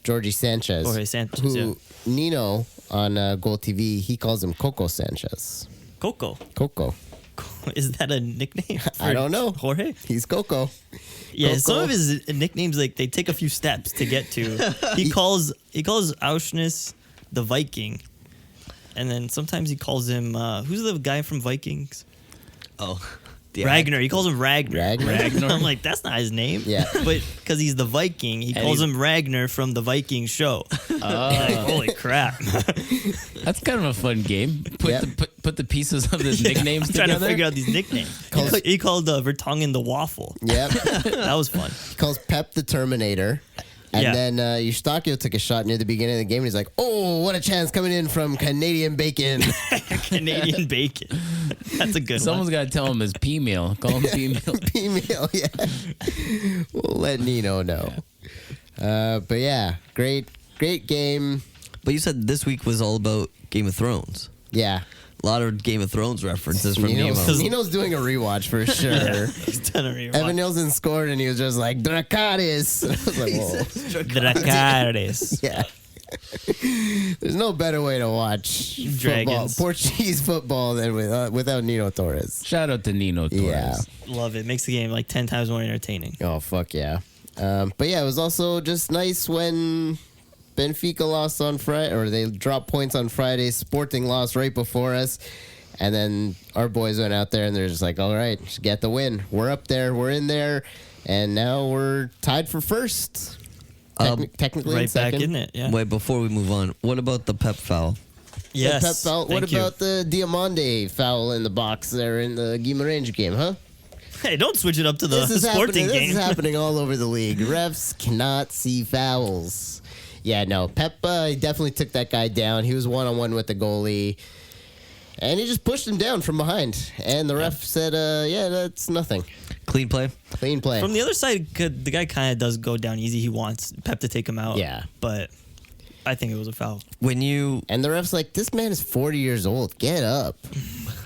S4: Georgie Sanchez.
S1: Jorge Sanchez,
S4: Who
S1: yeah.
S4: Nino on Goal TV, he calls him Coco Sanchez.
S1: Coco.
S4: Coco.
S1: Is that a nickname?
S4: I don't know.
S1: Jorge?
S4: He's Coco.
S1: Yeah,
S4: Coco.
S1: some of his nicknames like they take a few steps to get to. He calls Auschwitz the Viking, and then sometimes he calls him who's the guy from Vikings?
S2: Oh,
S1: Ragnar. He calls him Ragnar.
S4: Ragnar?
S1: I'm like, that's not his name.
S4: Yeah.
S1: But because he's the Viking, he calls him Ragnar from the Viking show. Like, holy crap.
S3: That's kind of a fun game.
S4: Yep.
S3: Put the pieces of the nicknames
S1: I'm trying
S3: together.
S1: to figure out these nicknames. He called Vertonghen the Waffle.
S4: Yep.
S1: That was fun.
S4: He calls Pep the Terminator. And
S1: Yeah.
S4: then Eustáquio took a shot near the beginning of the game, and he's like, "Oh, what a chance coming in from Canadian bacon."
S1: Canadian bacon. That's a good
S3: Someone's
S1: one.
S3: got to tell him his P meal. Call him P meal.
S4: Female, yeah. We'll let Nino know. But yeah, great game.
S2: But you said this week was all about Game of Thrones.
S4: Yeah.
S2: A lot of Game of Thrones references from Nemo.
S4: Nino's doing a rewatch for sure.
S1: He's done a rewatch.
S4: Evan Nielsen scored, and he was just like, Dracarys. I was like, whoa.
S1: Dracarys.
S4: Yeah. There's no better way to watch
S1: Dragons.
S4: Portuguese football than without Nino Torres.
S3: Shout out to Nino Torres.
S4: Yeah.
S1: Love it. Makes the game like 10 times more entertaining.
S4: Oh, fuck yeah. But yeah, it was also just nice when Benfica lost on Friday, or they dropped points on Friday. Sporting lost right before us. And then our boys went out there and they're just like, all right, just get the win. We're up there. We're in there. And now we're tied for first. Technically in
S1: Right back
S4: second.
S1: in it. Yeah.
S2: Wait, before we move on, what about the Pep foul?
S1: Yes.
S4: Pep foul. What
S1: Thank you.
S4: about the Diamande foul in the box there in the Guimarães game, huh?
S1: Hey, don't switch it up to the
S4: This is
S1: Sporting
S4: happening.
S1: game.
S4: This is happening all over the league. Refs cannot see fouls. Yeah, no. Pep definitely took that guy down. He was one-on-one with the goalie. And he just pushed him down from behind. And the ref said, yeah, that's nothing.
S2: Clean play?
S4: Clean play.
S1: From the other side, the guy kind of does go down easy. He wants Pep to take him out.
S4: Yeah.
S1: But I think it was a foul.
S2: When you
S4: And the ref's like, this man is 40 years old. Get up.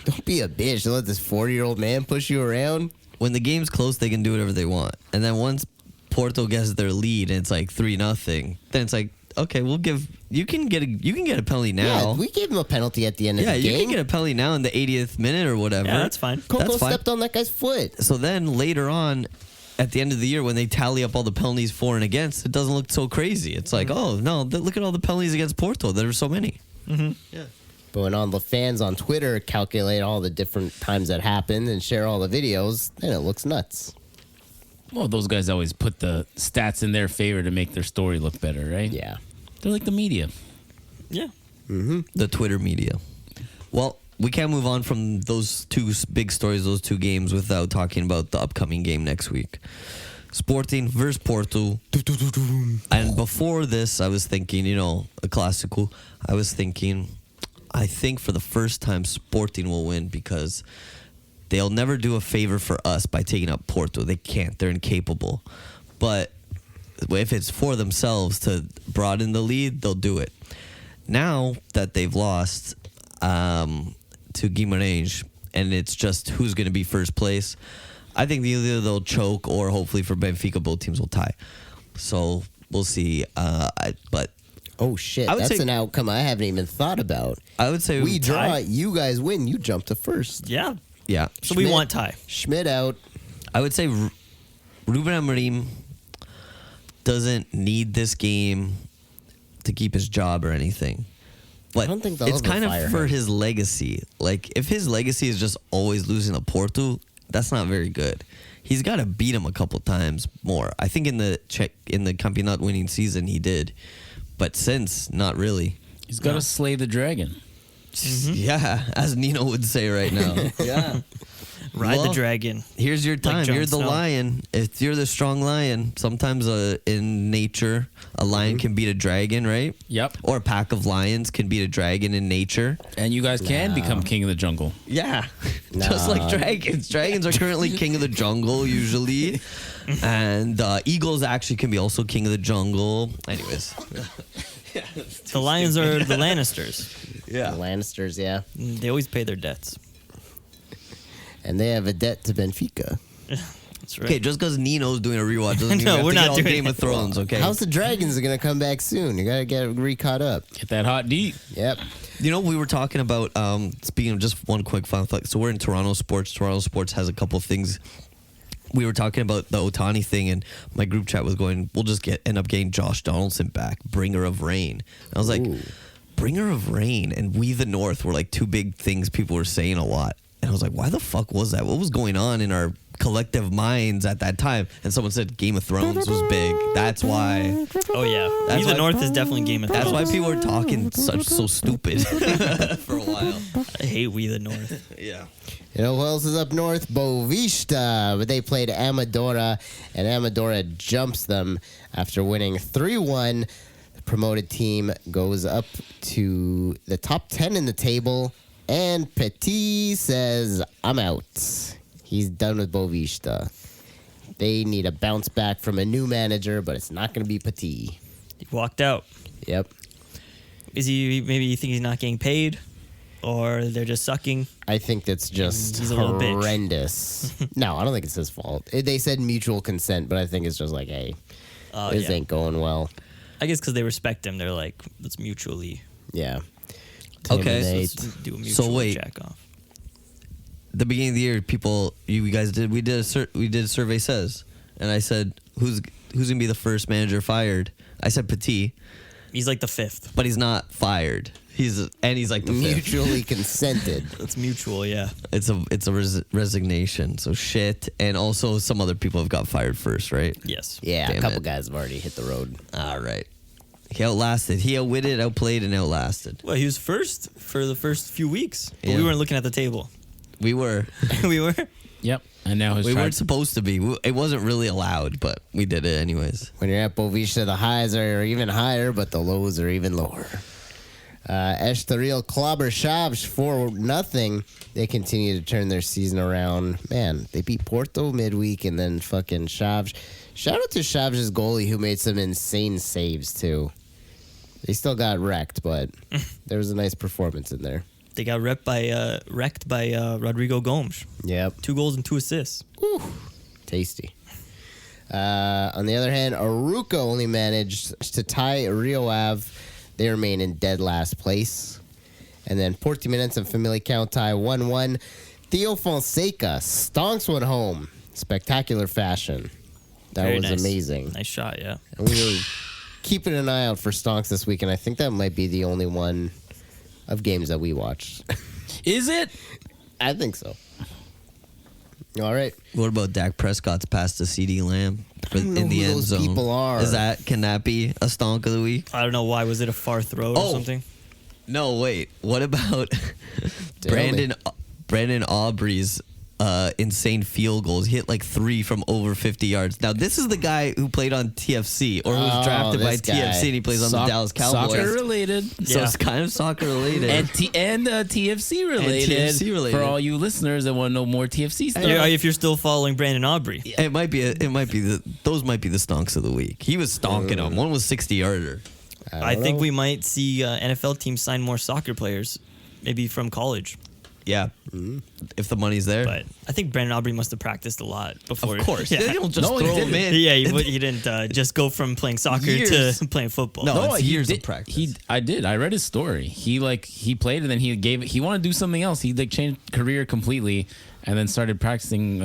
S4: Don't be a bitch. Don't let this 40-year-old man push you around.
S2: when the game's close, they can do whatever they want. And then once Porto gets their lead and it's like 3-0, then it's like, okay, we'll give you can get a penalty now.
S4: Yeah, we gave him a penalty at the end of the game.
S2: you can get a penalty now in the 80th minute or whatever.
S1: Yeah, that's fine.
S4: Coco
S2: That's fine.
S4: stepped on that guy's foot.
S2: So then later on, at the end of the year, when they tally up all the penalties for and against, it doesn't look so crazy. It's like, oh no, look at all the penalties against Porto. There are so many.
S1: Mm-hmm.
S4: But when all the fans on Twitter calculate all the different times that happened and share all the videos, then it looks nuts.
S3: Well, those guys always put the stats in their favor to make their story look better, right?
S4: Yeah.
S3: They're like the media.
S1: Yeah.
S2: The Twitter media. Well, we can't move on from those two big stories, those two games, without talking about the upcoming game next week. Sporting versus Porto. And before this, I was thinking, a classical. I think for the first time, Sporting will win because they'll never do a favor for us by taking out Porto. They can't. They're incapable. But if it's for themselves to broaden the lead, they'll do it. Now that they've lost to Guimarães, and it's just who's going to be first place, I think either they'll choke or hopefully for Benfica, both teams will tie. So we'll see. But
S4: Oh shit,
S2: I would
S4: that's
S2: say-
S4: an outcome I haven't even thought about.
S2: I would say
S4: We draw,
S2: tie.
S4: you guys win, you jump to first.
S1: Yeah.
S2: Yeah.
S1: So we
S4: Schmidt.
S1: want tie.
S4: Schmidt out.
S2: I would say Ruben Amorim doesn't need this game to keep his job or anything. But
S4: I don't think they'll
S2: it's
S4: ever
S2: kind
S4: fire
S2: of for
S4: him.
S2: his legacy. Like, if his legacy is just always losing to Porto, that's not very good. He's got to beat him a couple times more. I think in the Campeonato winning season he did, but since, not really.
S3: He's got to slay the dragon.
S2: Yeah, as Nino would say right now. Yeah.
S1: Ride
S2: Well,
S1: the dragon.
S2: Here's your time.
S1: Jon
S2: You're the
S1: Snow.
S2: lion. If you're the strong lion, sometimes in nature, a lion can beat a dragon, right?
S3: Yep.
S2: Or a pack of lions can beat a dragon in nature.
S3: And you guys can become king of the jungle.
S2: Yeah. Just like dragons. Dragons are currently king of the jungle, usually. And eagles actually can be also king of the jungle. Anyways.
S1: The Lions are the Lannisters.
S2: Yeah.
S4: The Lannisters, yeah.
S1: They always pay their debts.
S4: And they have a debt to Benfica.
S1: That's right.
S2: Okay, just because Nino's doing a rewatch doesn't mean
S1: No,
S2: we have
S1: we're
S2: to
S1: not
S2: get all
S1: doing
S2: Game
S1: it.
S2: of Thrones, okay?
S4: House of Dragons are going to come back soon. You got to get re-caught up.
S3: Get that hot deep.
S4: Yep.
S2: You know, we were talking about, speaking of just one quick fun fact. So we're in Toronto Sports. Toronto Sports has a couple things. We were talking about the Otani thing, and my group chat was going, we'll just end up getting Josh Donaldson back, bringer of rain. And I was like,
S4: Ooh.
S2: bringer of rain and We the North were like two big things people were saying a lot. And I was like, why the fuck was that? What was going on in our collective minds at that time? And someone said Game of Thrones was big. That's why.
S1: Oh yeah.
S2: That's
S1: We the
S2: why-
S1: North is definitely Game of
S2: That's
S1: Thrones.
S2: why people were talking so stupid for a while.
S1: I hate We the North.
S2: Yeah.
S4: You know who else is up north? Bovista. But they played Amadora, and Amadora jumps them after winning 3-1. The promoted team goes up to the top 10 in the table, and Petit says, I'm out. He's done with Bovista. They need a bounce back from a new manager, but it's not going to be Petit.
S1: He walked out.
S4: Yep.
S1: Is he maybe you think he's not getting paid? Or they're just sucking?
S4: I think that's just
S1: He's a little bitch.
S4: horrendous. No, I don't think it's his fault. They said mutual consent, but I think it's just like, hey, this
S1: yeah.
S4: ain't going well.
S1: I guess because they respect him, they're like, let's mutually
S4: Yeah.
S2: Okay,
S4: Terminate.
S1: let's do a mutual
S2: wait.
S1: jack off.
S2: The beginning of the year, you guys did a survey says, and I said who's gonna be the first manager fired? I said Petit,
S1: He's like the fifth.
S2: but he's not fired. He's like the fifth.
S4: Mutually consented.
S1: It's mutual, yeah.
S2: It's a resignation. So shit, and also some other people have got fired first, right?
S1: Yes.
S4: Yeah,
S2: Damn
S4: a couple
S2: it.
S4: guys have already hit the road.
S2: All right. He outlasted. He outwitted, outplayed, and outlasted.
S1: Well, he was first for the first few weeks, but
S2: Yeah.
S1: we weren't looking at the table.
S2: We were.
S1: We were.
S3: Yep. And now his
S2: We
S3: tribe-
S2: weren't supposed to be. It wasn't really allowed, but we did it anyways.
S4: When you're at Bovista, the highs are even higher, but the lows are even lower. Estoril clobber Chaves 4-0. They continue to turn their season around. Man, they beat Porto midweek and then fucking Chaves. Shout out to Chaves' goalie who made some insane saves too. They still got wrecked, but there was a nice performance in there.
S1: They got wrecked by Rodrigo Gomes.
S4: Yep.
S1: 2 goals and 2 assists.
S4: Tasty. On the other hand, Aruca only managed to tie Rio Ave. They remain in dead last place. And then Portimonense and Famalicão tie 1-1. Theo Fonseca stonks one home. Spectacular fashion. That
S1: Very
S4: was
S1: nice.
S4: amazing.
S1: Nice shot, yeah.
S4: And we were keeping an eye out for stonks this week, and I think that might be the only one of games that we watched.
S3: Is it?
S4: I think so. All right.
S2: What about Dak Prescott's pass to CD Lamb
S4: don't know
S2: in the
S4: who
S2: end
S4: those
S2: zone?
S4: people are.
S2: Can that be a stonk of the week?
S1: I don't know why. Was it a far throw or
S2: Oh.
S1: something?
S2: No, wait. What about
S4: Tell
S2: Brandon Aubrey's insane field goals? He hit like 3 from over 50 yards. Now, this is the guy who played on TFC or who was
S4: Oh,
S2: drafted by
S4: this guy.
S2: TFC and he plays on the Dallas Cowboys.
S3: Soccer related.
S2: So
S1: Yeah.
S2: it's kind of soccer related.
S3: And TFC related.
S2: TFC related.
S3: For all you listeners that want to know more TFC stuff.
S1: If you're still following Brandon Aubrey.
S2: Those might be the stonks of the week. He was stonking them. One was 60-yarder.
S1: I think
S4: know.
S1: we might see NFL teams sign more soccer players, maybe from college.
S2: Yeah. If the money's there.
S1: But I think Brandon Aubrey must have practiced a lot before.
S2: Of course.
S1: Yeah.
S2: They don't just
S3: No, he
S2: throw him
S3: didn't.
S2: in.
S1: Yeah, he didn't just go from playing soccer
S2: Years.
S1: to playing football.
S2: No, it's
S3: he
S2: years of
S3: did-
S2: practice.
S3: I did. I read his story. He played and then he wanted to do something else. He like changed career completely and then started practicing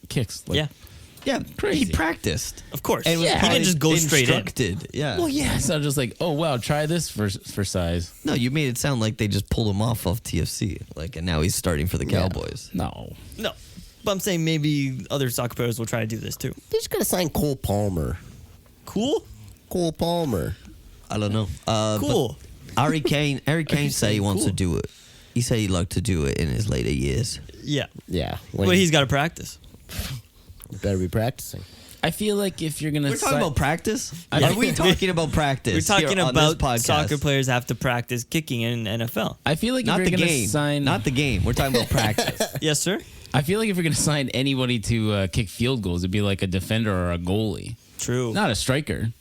S3: kicks. Like,
S1: Yeah,
S2: Yeah,
S3: Crazy.
S2: he practiced.
S1: of course.
S2: And was
S1: he
S2: probably
S1: didn't just go straight in.
S2: instructed. Yeah.
S3: Well, yeah. So I'm just like, oh wow, try this for size.
S2: No, you made it sound like they just pulled him off TFC. Like, and now he's starting for the Cowboys.
S3: No.
S1: No, but I'm saying maybe other soccer players will try to do this too.
S4: They just gotta sign Cole Palmer.
S1: Cool,
S4: Cole Palmer.
S2: I don't know.
S1: cool.
S2: But Harry Kane said he wants to
S1: cool.
S2: do it. He said he'd like to do it in his later years.
S1: Yeah,
S4: Yeah.
S1: but he's got to practice.
S4: better be practicing.
S3: I feel like if you're gonna
S2: We're talking about practice?
S3: Yeah.
S2: Are we talking about practice?
S1: We're talking
S2: here on this
S1: about
S2: podcast?
S1: soccer players have to practice kicking in NFL.
S3: I feel like
S2: Not
S3: if
S2: the
S3: you're gonna
S2: game.
S3: sign,
S2: Not the game. We're talking about practice.
S1: Yes, sir.
S3: I feel like if you're gonna sign anybody to kick field goals, it'd be like a defender or a goalie,
S1: True.
S3: not a striker.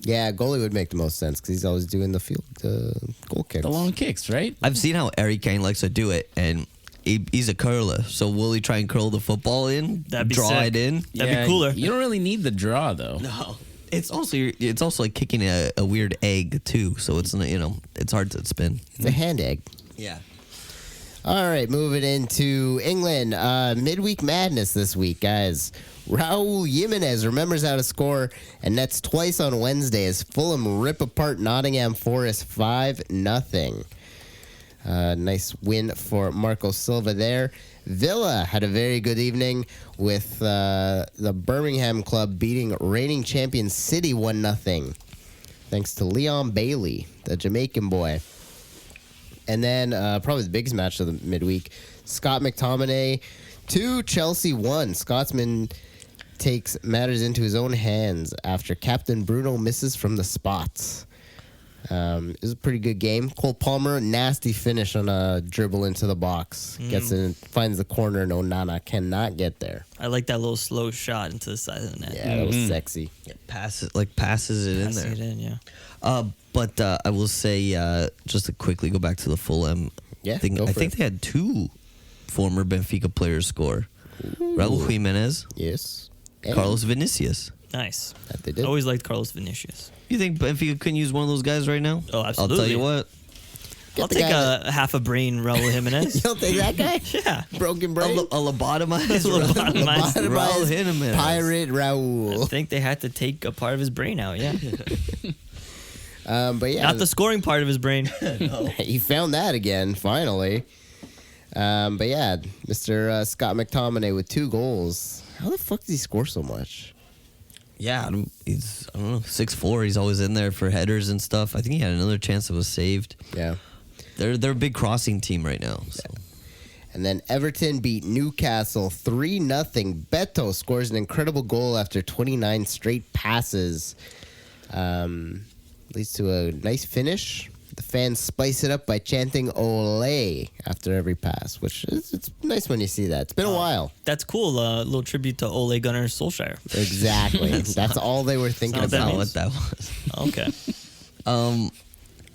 S4: Yeah, goalie would make the most sense because he's always doing the field goal kicks.
S3: The long kicks, right?
S2: I've seen how Harry Kane likes to do it, and he's a curler. So will he try and curl the football in?
S1: That'd be
S2: draw
S1: sick.
S2: it in?
S1: That'd be cooler.
S3: You don't really need the draw though.
S2: No. It's also like kicking a weird egg too. So it's it's hard to spin.
S4: It's a hand egg.
S2: Yeah.
S4: All right, moving into England. Midweek madness this week, guys. Raul Jimenez remembers how to score and nets twice on Wednesday as Fulham rip apart Nottingham Forest 5-0. Nice win for Marco Silva there. Villa had a very good evening with the Birmingham club beating reigning champion City 1-0. Thanks to Leon Bailey, the Jamaican boy. And then probably the biggest match of the midweek, Scott McTominay 2, Chelsea 1. Scotsman takes matters into his own hands after Captain Bruno misses from the spots. It was a pretty good game. Cole Palmer, nasty finish on a dribble into the box. Gets in, finds the corner, and Onana cannot get there.
S1: I like that little slow shot into the side of the net.
S4: Yeah, that was sexy.
S2: Passes it in
S1: Passing
S2: there.
S1: it in, yeah.
S2: But I will say, just to quickly go back to the Fulham
S4: Yeah,
S2: thing,
S4: go
S2: I
S4: for
S2: think
S4: it.
S2: they had 2 former Benfica players score. Raul Jimenez,
S4: Yes. And
S2: Carlos Vinicius.
S1: Nice.
S4: that they did.
S1: Always liked Carlos Vinicius.
S2: You think Benfica couldn't use one of those guys right now?
S1: Oh,
S2: I'll tell
S1: absolutely.
S2: you what.
S1: I'll
S4: the
S1: take
S4: guy
S1: a half a brain Raul
S4: You
S1: Jimenez.
S4: don't think that guy?
S1: Yeah.
S4: Broken
S2: A
S4: brain?
S2: lobotomized
S1: Lobotomized
S2: Raul Jimenez.
S4: Pirate
S1: I
S4: Raul.
S1: think they had to take a part of his brain out, yeah.
S4: But yeah,
S1: Not the scoring part of his brain.
S4: he found that again, finally. But yeah, Mr. Scott McTominay with 2 goals. How the fuck did he score so much?
S2: Yeah, he's, I don't know, 6'4". He's always in there for headers and stuff. I think he had another chance that was saved.
S4: Yeah.
S2: They're a big crossing team right now. So.
S4: And then Everton beat Newcastle 3-0. Beto scores an incredible goal after 29 straight passes. Leads to a nice finish. The fans spice it up by chanting "Ole" after every pass, which it's nice when you see that. It's been a while.
S1: That's cool. A little tribute to Ole Gunnar Solskjaer.
S4: Exactly. That's all they were thinking
S1: Sounds that
S4: about.
S2: That's not what that was.
S1: Okay.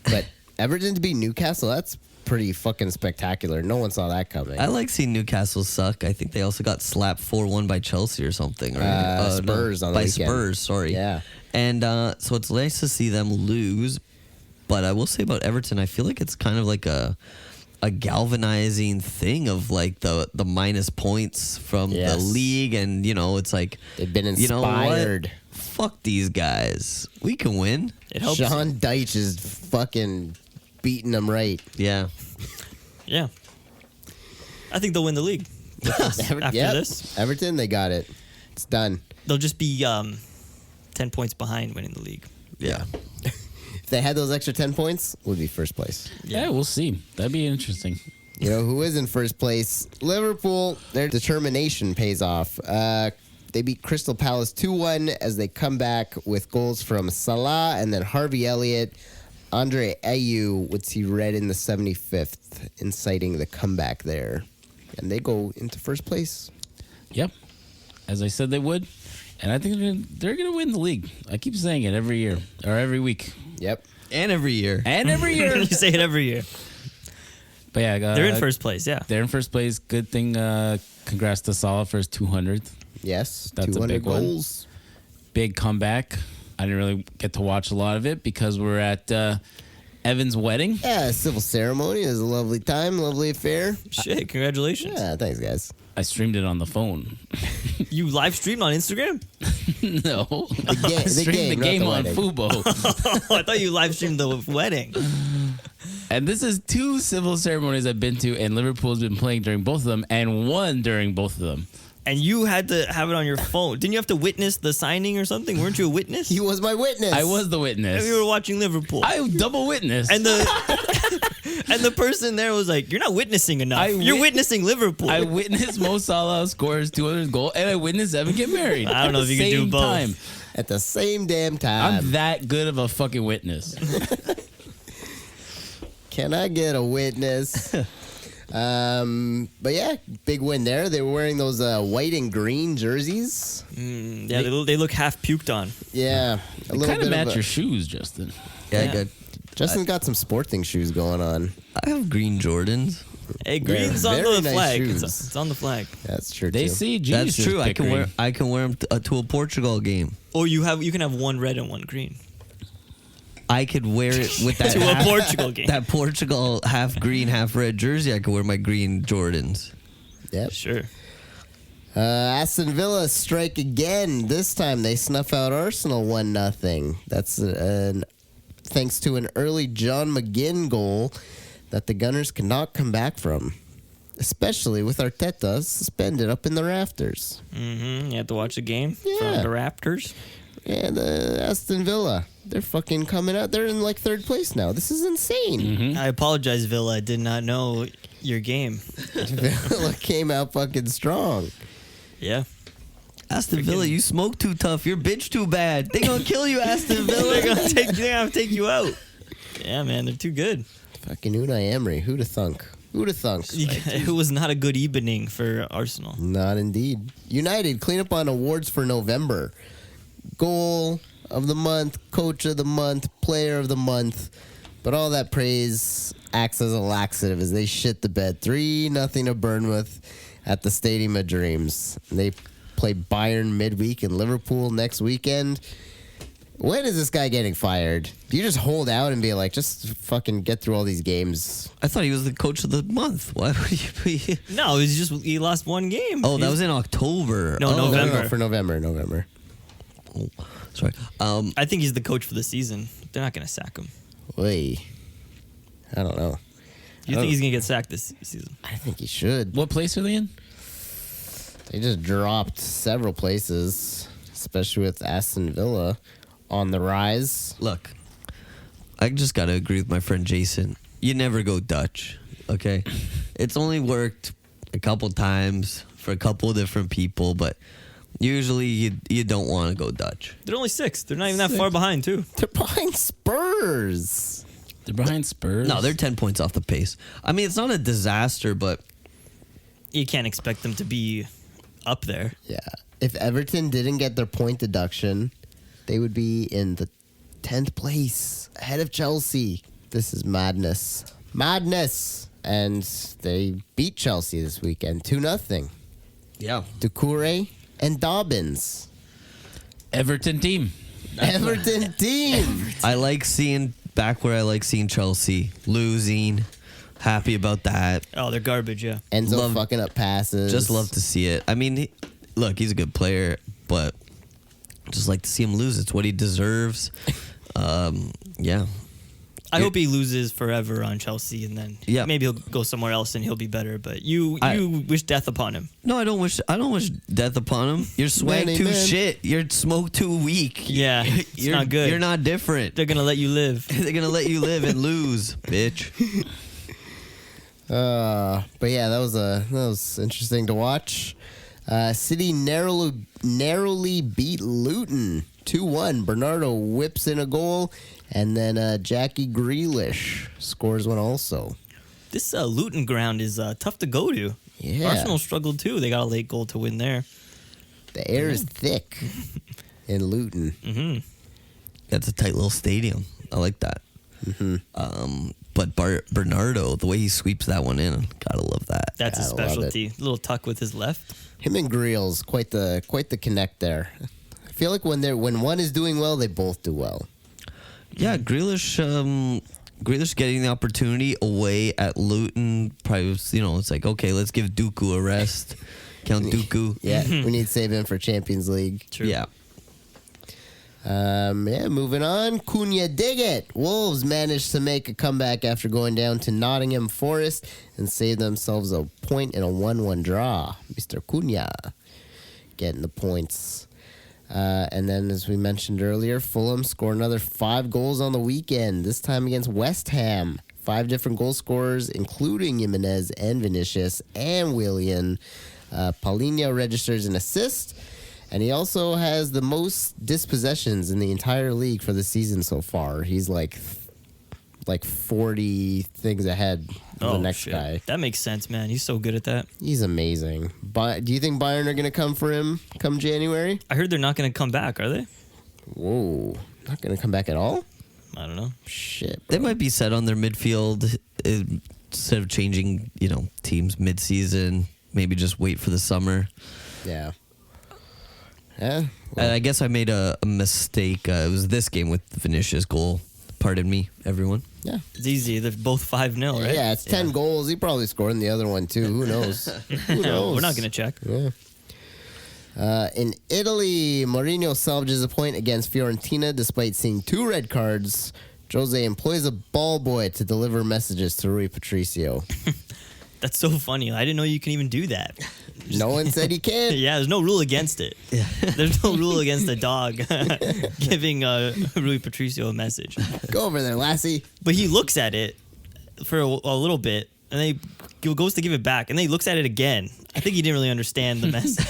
S4: But Everton to beat Newcastle, that's pretty fucking spectacular. No one saw that coming.
S2: I like seeing Newcastle suck. I think they also got slapped 4-1 by Chelsea or something. Right?
S4: Spurs on the
S2: by
S4: weekend.
S2: Spurs, sorry.
S4: Yeah.
S2: And so it's nice to see them lose. But I will say about Everton, I feel like it's kind of like a galvanizing thing of like the minus points from the
S4: Yes.
S2: league, and it's like
S4: They've been
S2: you know what?
S4: inspired.
S2: Fuck these guys. We can win.
S1: It helps.
S4: Sean Dyche is fucking beating them right.
S2: Yeah.
S1: Yeah. I think they'll win the league. After
S4: Yep.
S1: this,
S4: Everton, they got it. It's done.
S1: they'll just be 10 points behind winning the league.
S2: Yeah.
S4: If they had those extra 10 points, would be first place.
S3: Yeah, we'll see. That'd be interesting.
S4: You know who is in first place? Liverpool. Their determination pays off. They beat Crystal Palace 2-1 as they come back with goals from Salah and then Harvey Elliott. Andre Ayew would see red in the 75th, inciting the comeback there. And they go into first place.
S3: Yep. As I said they would. And I think they're gonna win the league. I keep saying it every year or every week.
S4: Yep.
S2: And every year.
S3: And every
S1: you
S3: year.
S1: say it every year.
S3: But yeah,
S1: They're in first place. Yeah.
S3: They're in first place. Good thing. Congrats to Salah for his 200th.
S4: Yes,
S3: That's a
S4: 200
S3: big one.
S4: goals.
S3: Big comeback. I didn't really get to watch a lot of it because we're at Evan's wedding.
S4: Yeah, civil ceremony. It was a lovely time, lovely affair.
S1: Shit! Congratulations.
S4: Yeah, thanks, guys.
S3: I streamed it on the phone.
S1: You live streamed on Instagram?
S3: No.
S4: ga-
S3: I
S4: the
S3: streamed the
S4: game,
S3: game
S4: not
S3: on
S4: the
S3: Fubo.
S1: I thought you live streamed the wedding.
S3: And this is 2 civil ceremonies I've been to, and Liverpool's been playing during both of them and won during both of them.
S1: And you had to have it on your phone. Didn't you have to witness the signing or something? Weren't you a witness?
S4: He was my witness.
S3: I was the witness.
S1: And we were watching Liverpool.
S3: I double witnessed.
S1: and the and the person there was like, "You're not witnessing enough. You're
S3: wit-
S1: witnessing Liverpool."
S3: I witnessed Mo Salah score his 200th goal, and I witnessed Evan get married.
S1: I don't know
S3: at
S1: if
S3: the
S1: you can do
S3: same
S1: both.
S3: time.
S4: At the same damn time.
S3: I'm that good of a fucking witness.
S4: Can I get a witness? But yeah, big win there. They were wearing those white and green jerseys.
S1: Yeah, they look half puked on.
S4: Yeah, a little
S3: Kind
S4: bit
S3: of match
S4: of
S3: your shoes, Justin.
S2: Yeah,
S1: Yeah.
S2: I got.
S4: Justin's got some sporting shoes going on.
S2: I have green Jordans.
S1: Hey, green's on
S4: very
S1: the
S4: nice
S1: flag.
S4: shoes.
S1: It's on the flag.
S4: That's true
S3: They
S4: too.
S3: see
S2: That's true. I can wear them to a Portugal game.
S1: Or you can have one red and one green.
S2: I could wear it with that
S1: To a
S2: half-
S1: Portugal game.
S2: That Portugal half green, half red jersey. I could wear my green Jordans.
S4: Yep.
S1: Sure.
S4: Aston Villa strike again. This time they snuff out Arsenal 1-0. That's thanks to an early John McGinn goal that the Gunners cannot come back from, especially with Arteta suspended up in the rafters.
S1: Mm-hmm. You have to watch the game from
S4: Yeah.
S1: the Raptors.
S4: Yeah, the Aston Villa. They're fucking coming out. They're in like third place now. This is insane.
S1: I apologize, Villa. I did not know your game.
S4: Villa came out fucking strong.
S1: Yeah.
S2: Aston Villa, you smoke too tough. Your bitch too bad. They gonna kill you, Aston
S1: They're
S2: Villa.
S1: gonna take you out. Yeah, man, they're too good.
S4: Fucking Unai Emery. Who'da thunk? Who'da thunk?
S1: It was not a good evening for Arsenal.
S4: Not indeed. United clean up on awards for November. Goal of the month, coach of the month, player of the month. But all that praise acts as a laxative as they shit the bed. 3-0 to Bournemouth at the Stadium of Dreams. They play Bayern midweek and Liverpool next weekend. When is this guy getting fired? Do you just hold out and be like, just fucking get through all these games?
S2: I thought he was the coach of the month. Why would he be?
S1: No, he lost one game.
S2: Oh, that was in October.
S1: No,
S2: Oh,
S1: November.
S4: No, for November.
S2: Oh, sorry.
S1: I think he's the coach for the season. They're not gonna sack him.
S4: Wait. I don't know.
S1: You think he's gonna get sacked this season?
S4: I think he should.
S3: What place are they in?
S4: They just dropped several places, especially with Aston Villa on the rise.
S2: Look, I just gotta agree with my friend Jason. You never go Dutch, okay? It's only worked a couple times for a couple of different people, but usually you don't want to go Dutch.
S1: They're only 6. They're not even that far behind, too.
S4: They're behind Spurs.
S3: They're behind Spurs.
S2: No, they're 10 points off the pace. I mean, it's not a disaster, but
S1: You can't expect them to be up there.
S4: Yeah. If Everton didn't get their point deduction, they would be in the 10th place ahead of Chelsea. This is madness. Madness. And they beat Chelsea this weekend 2-0.
S2: yeah.
S4: Doucouré and Dobbins.
S3: Everton team.
S4: Everton team.
S2: I like seeing back where I like seeing Chelsea losing. Happy about that.
S1: Oh, they're garbage, yeah.
S4: Enzo
S2: Love-
S4: fucking up passes.
S2: Just love to see it. I mean, look, he's a good player, but just like to see him lose. It's what he deserves. Yeah.
S1: I hope he loses forever on Chelsea, and then
S2: Yeah.
S1: maybe he'll go somewhere else and he'll be better. But you wish death upon him.
S2: No, I don't wish death upon him. You're swag
S4: Man,
S2: too
S4: amen.
S2: shit. You're smoke too weak.
S1: Yeah, it's
S2: you're
S1: not good.
S2: You're not different.
S1: They're gonna let you live.
S2: They're gonna let you live and lose, bitch.
S4: But yeah, that was interesting to watch. City narrowly beat Luton 2-1. Bernardo whips in a goal, and then Jackie Grealish scores one also.
S1: This Luton ground is tough to go to.
S4: Yeah.
S1: Arsenal struggled too. They got a late goal to win there.
S4: The air is thick in Luton.
S1: Mm-hmm.
S2: That's a tight little stadium. I like that.
S4: Mm-hmm.
S2: But Bernardo, the way he sweeps that one in, gotta love that.
S1: That's his
S4: Gotta love it.
S1: specialty. Little tuck with his left.
S4: Him and Greals, quite the connect there. I feel like when one is doing well, they both do well.
S2: Yeah, Grealish getting the opportunity away at Luton. Probably, it's like, okay, let's give Dooku a rest. Count Dooku.
S4: Yeah, we need to save him for Champions League.
S1: True.
S2: Yeah.
S4: Moving on. Cunha dig it. Wolves managed to make a comeback after going down to Nottingham Forest and save themselves a point in a 1-1 draw. Mr. Cunha getting the points. And then, as we mentioned earlier, Fulham scored another 5 goals on the weekend, this time against West Ham. 5 different goal scorers, including Jimenez and Vinicius and Willian. Paulinho registers an assist. And he also has the most dispossessions in the entire league for the season so far. He's like 40 things ahead of the next
S1: shit.
S4: guy.
S1: That makes sense, man. He's so good at that.
S4: He's amazing. But do you think Bayern are going to come for him come January?
S1: I heard they're not going to come back, are they?
S4: Whoa. Not going to come back at all?
S1: I don't know.
S4: Shit.
S2: They might be set on their midfield instead of changing, teams mid-season. Maybe just wait for the summer.
S4: Yeah. Yeah.
S2: And I guess I made a mistake. It was this game with the Vinicius goal. Pardon me, everyone.
S4: Yeah.
S1: It's easy. They're both 5-0, right?
S4: Yeah, it's 10 goals. He probably scored in the other one, too. Who knows? Who knows?
S1: We're not going to check.
S4: Yeah. In Italy, Mourinho salvages a point against Fiorentina despite seeing 2 red cards. Jose employs a ball boy to deliver messages to Rui Patricio.
S1: That's so funny. I didn't know you can even do that.
S4: No one said he can't.
S1: Yeah, there's no rule against it. There's no rule against a dog giving Rui Patricio a message.
S4: Go over there, lassie.
S1: But he looks at it for a little bit, and then he goes to give it back, and then he looks at it again. I think he didn't really understand the message.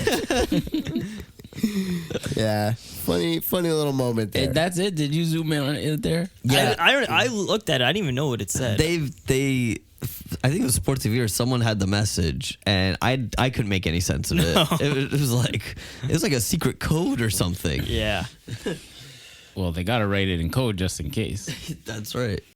S3: Yeah.
S4: Funny little moment there.
S3: That's it. Did you zoom in on it there?
S2: Yeah.
S1: I looked at it. I didn't even know what it said.
S2: I think it was Sports TV or someone had the message, and I couldn't make any sense of it.
S1: No.
S2: It was like a secret code or something.
S1: Yeah.
S3: Well, they got to write it in code just in case.
S2: That's right.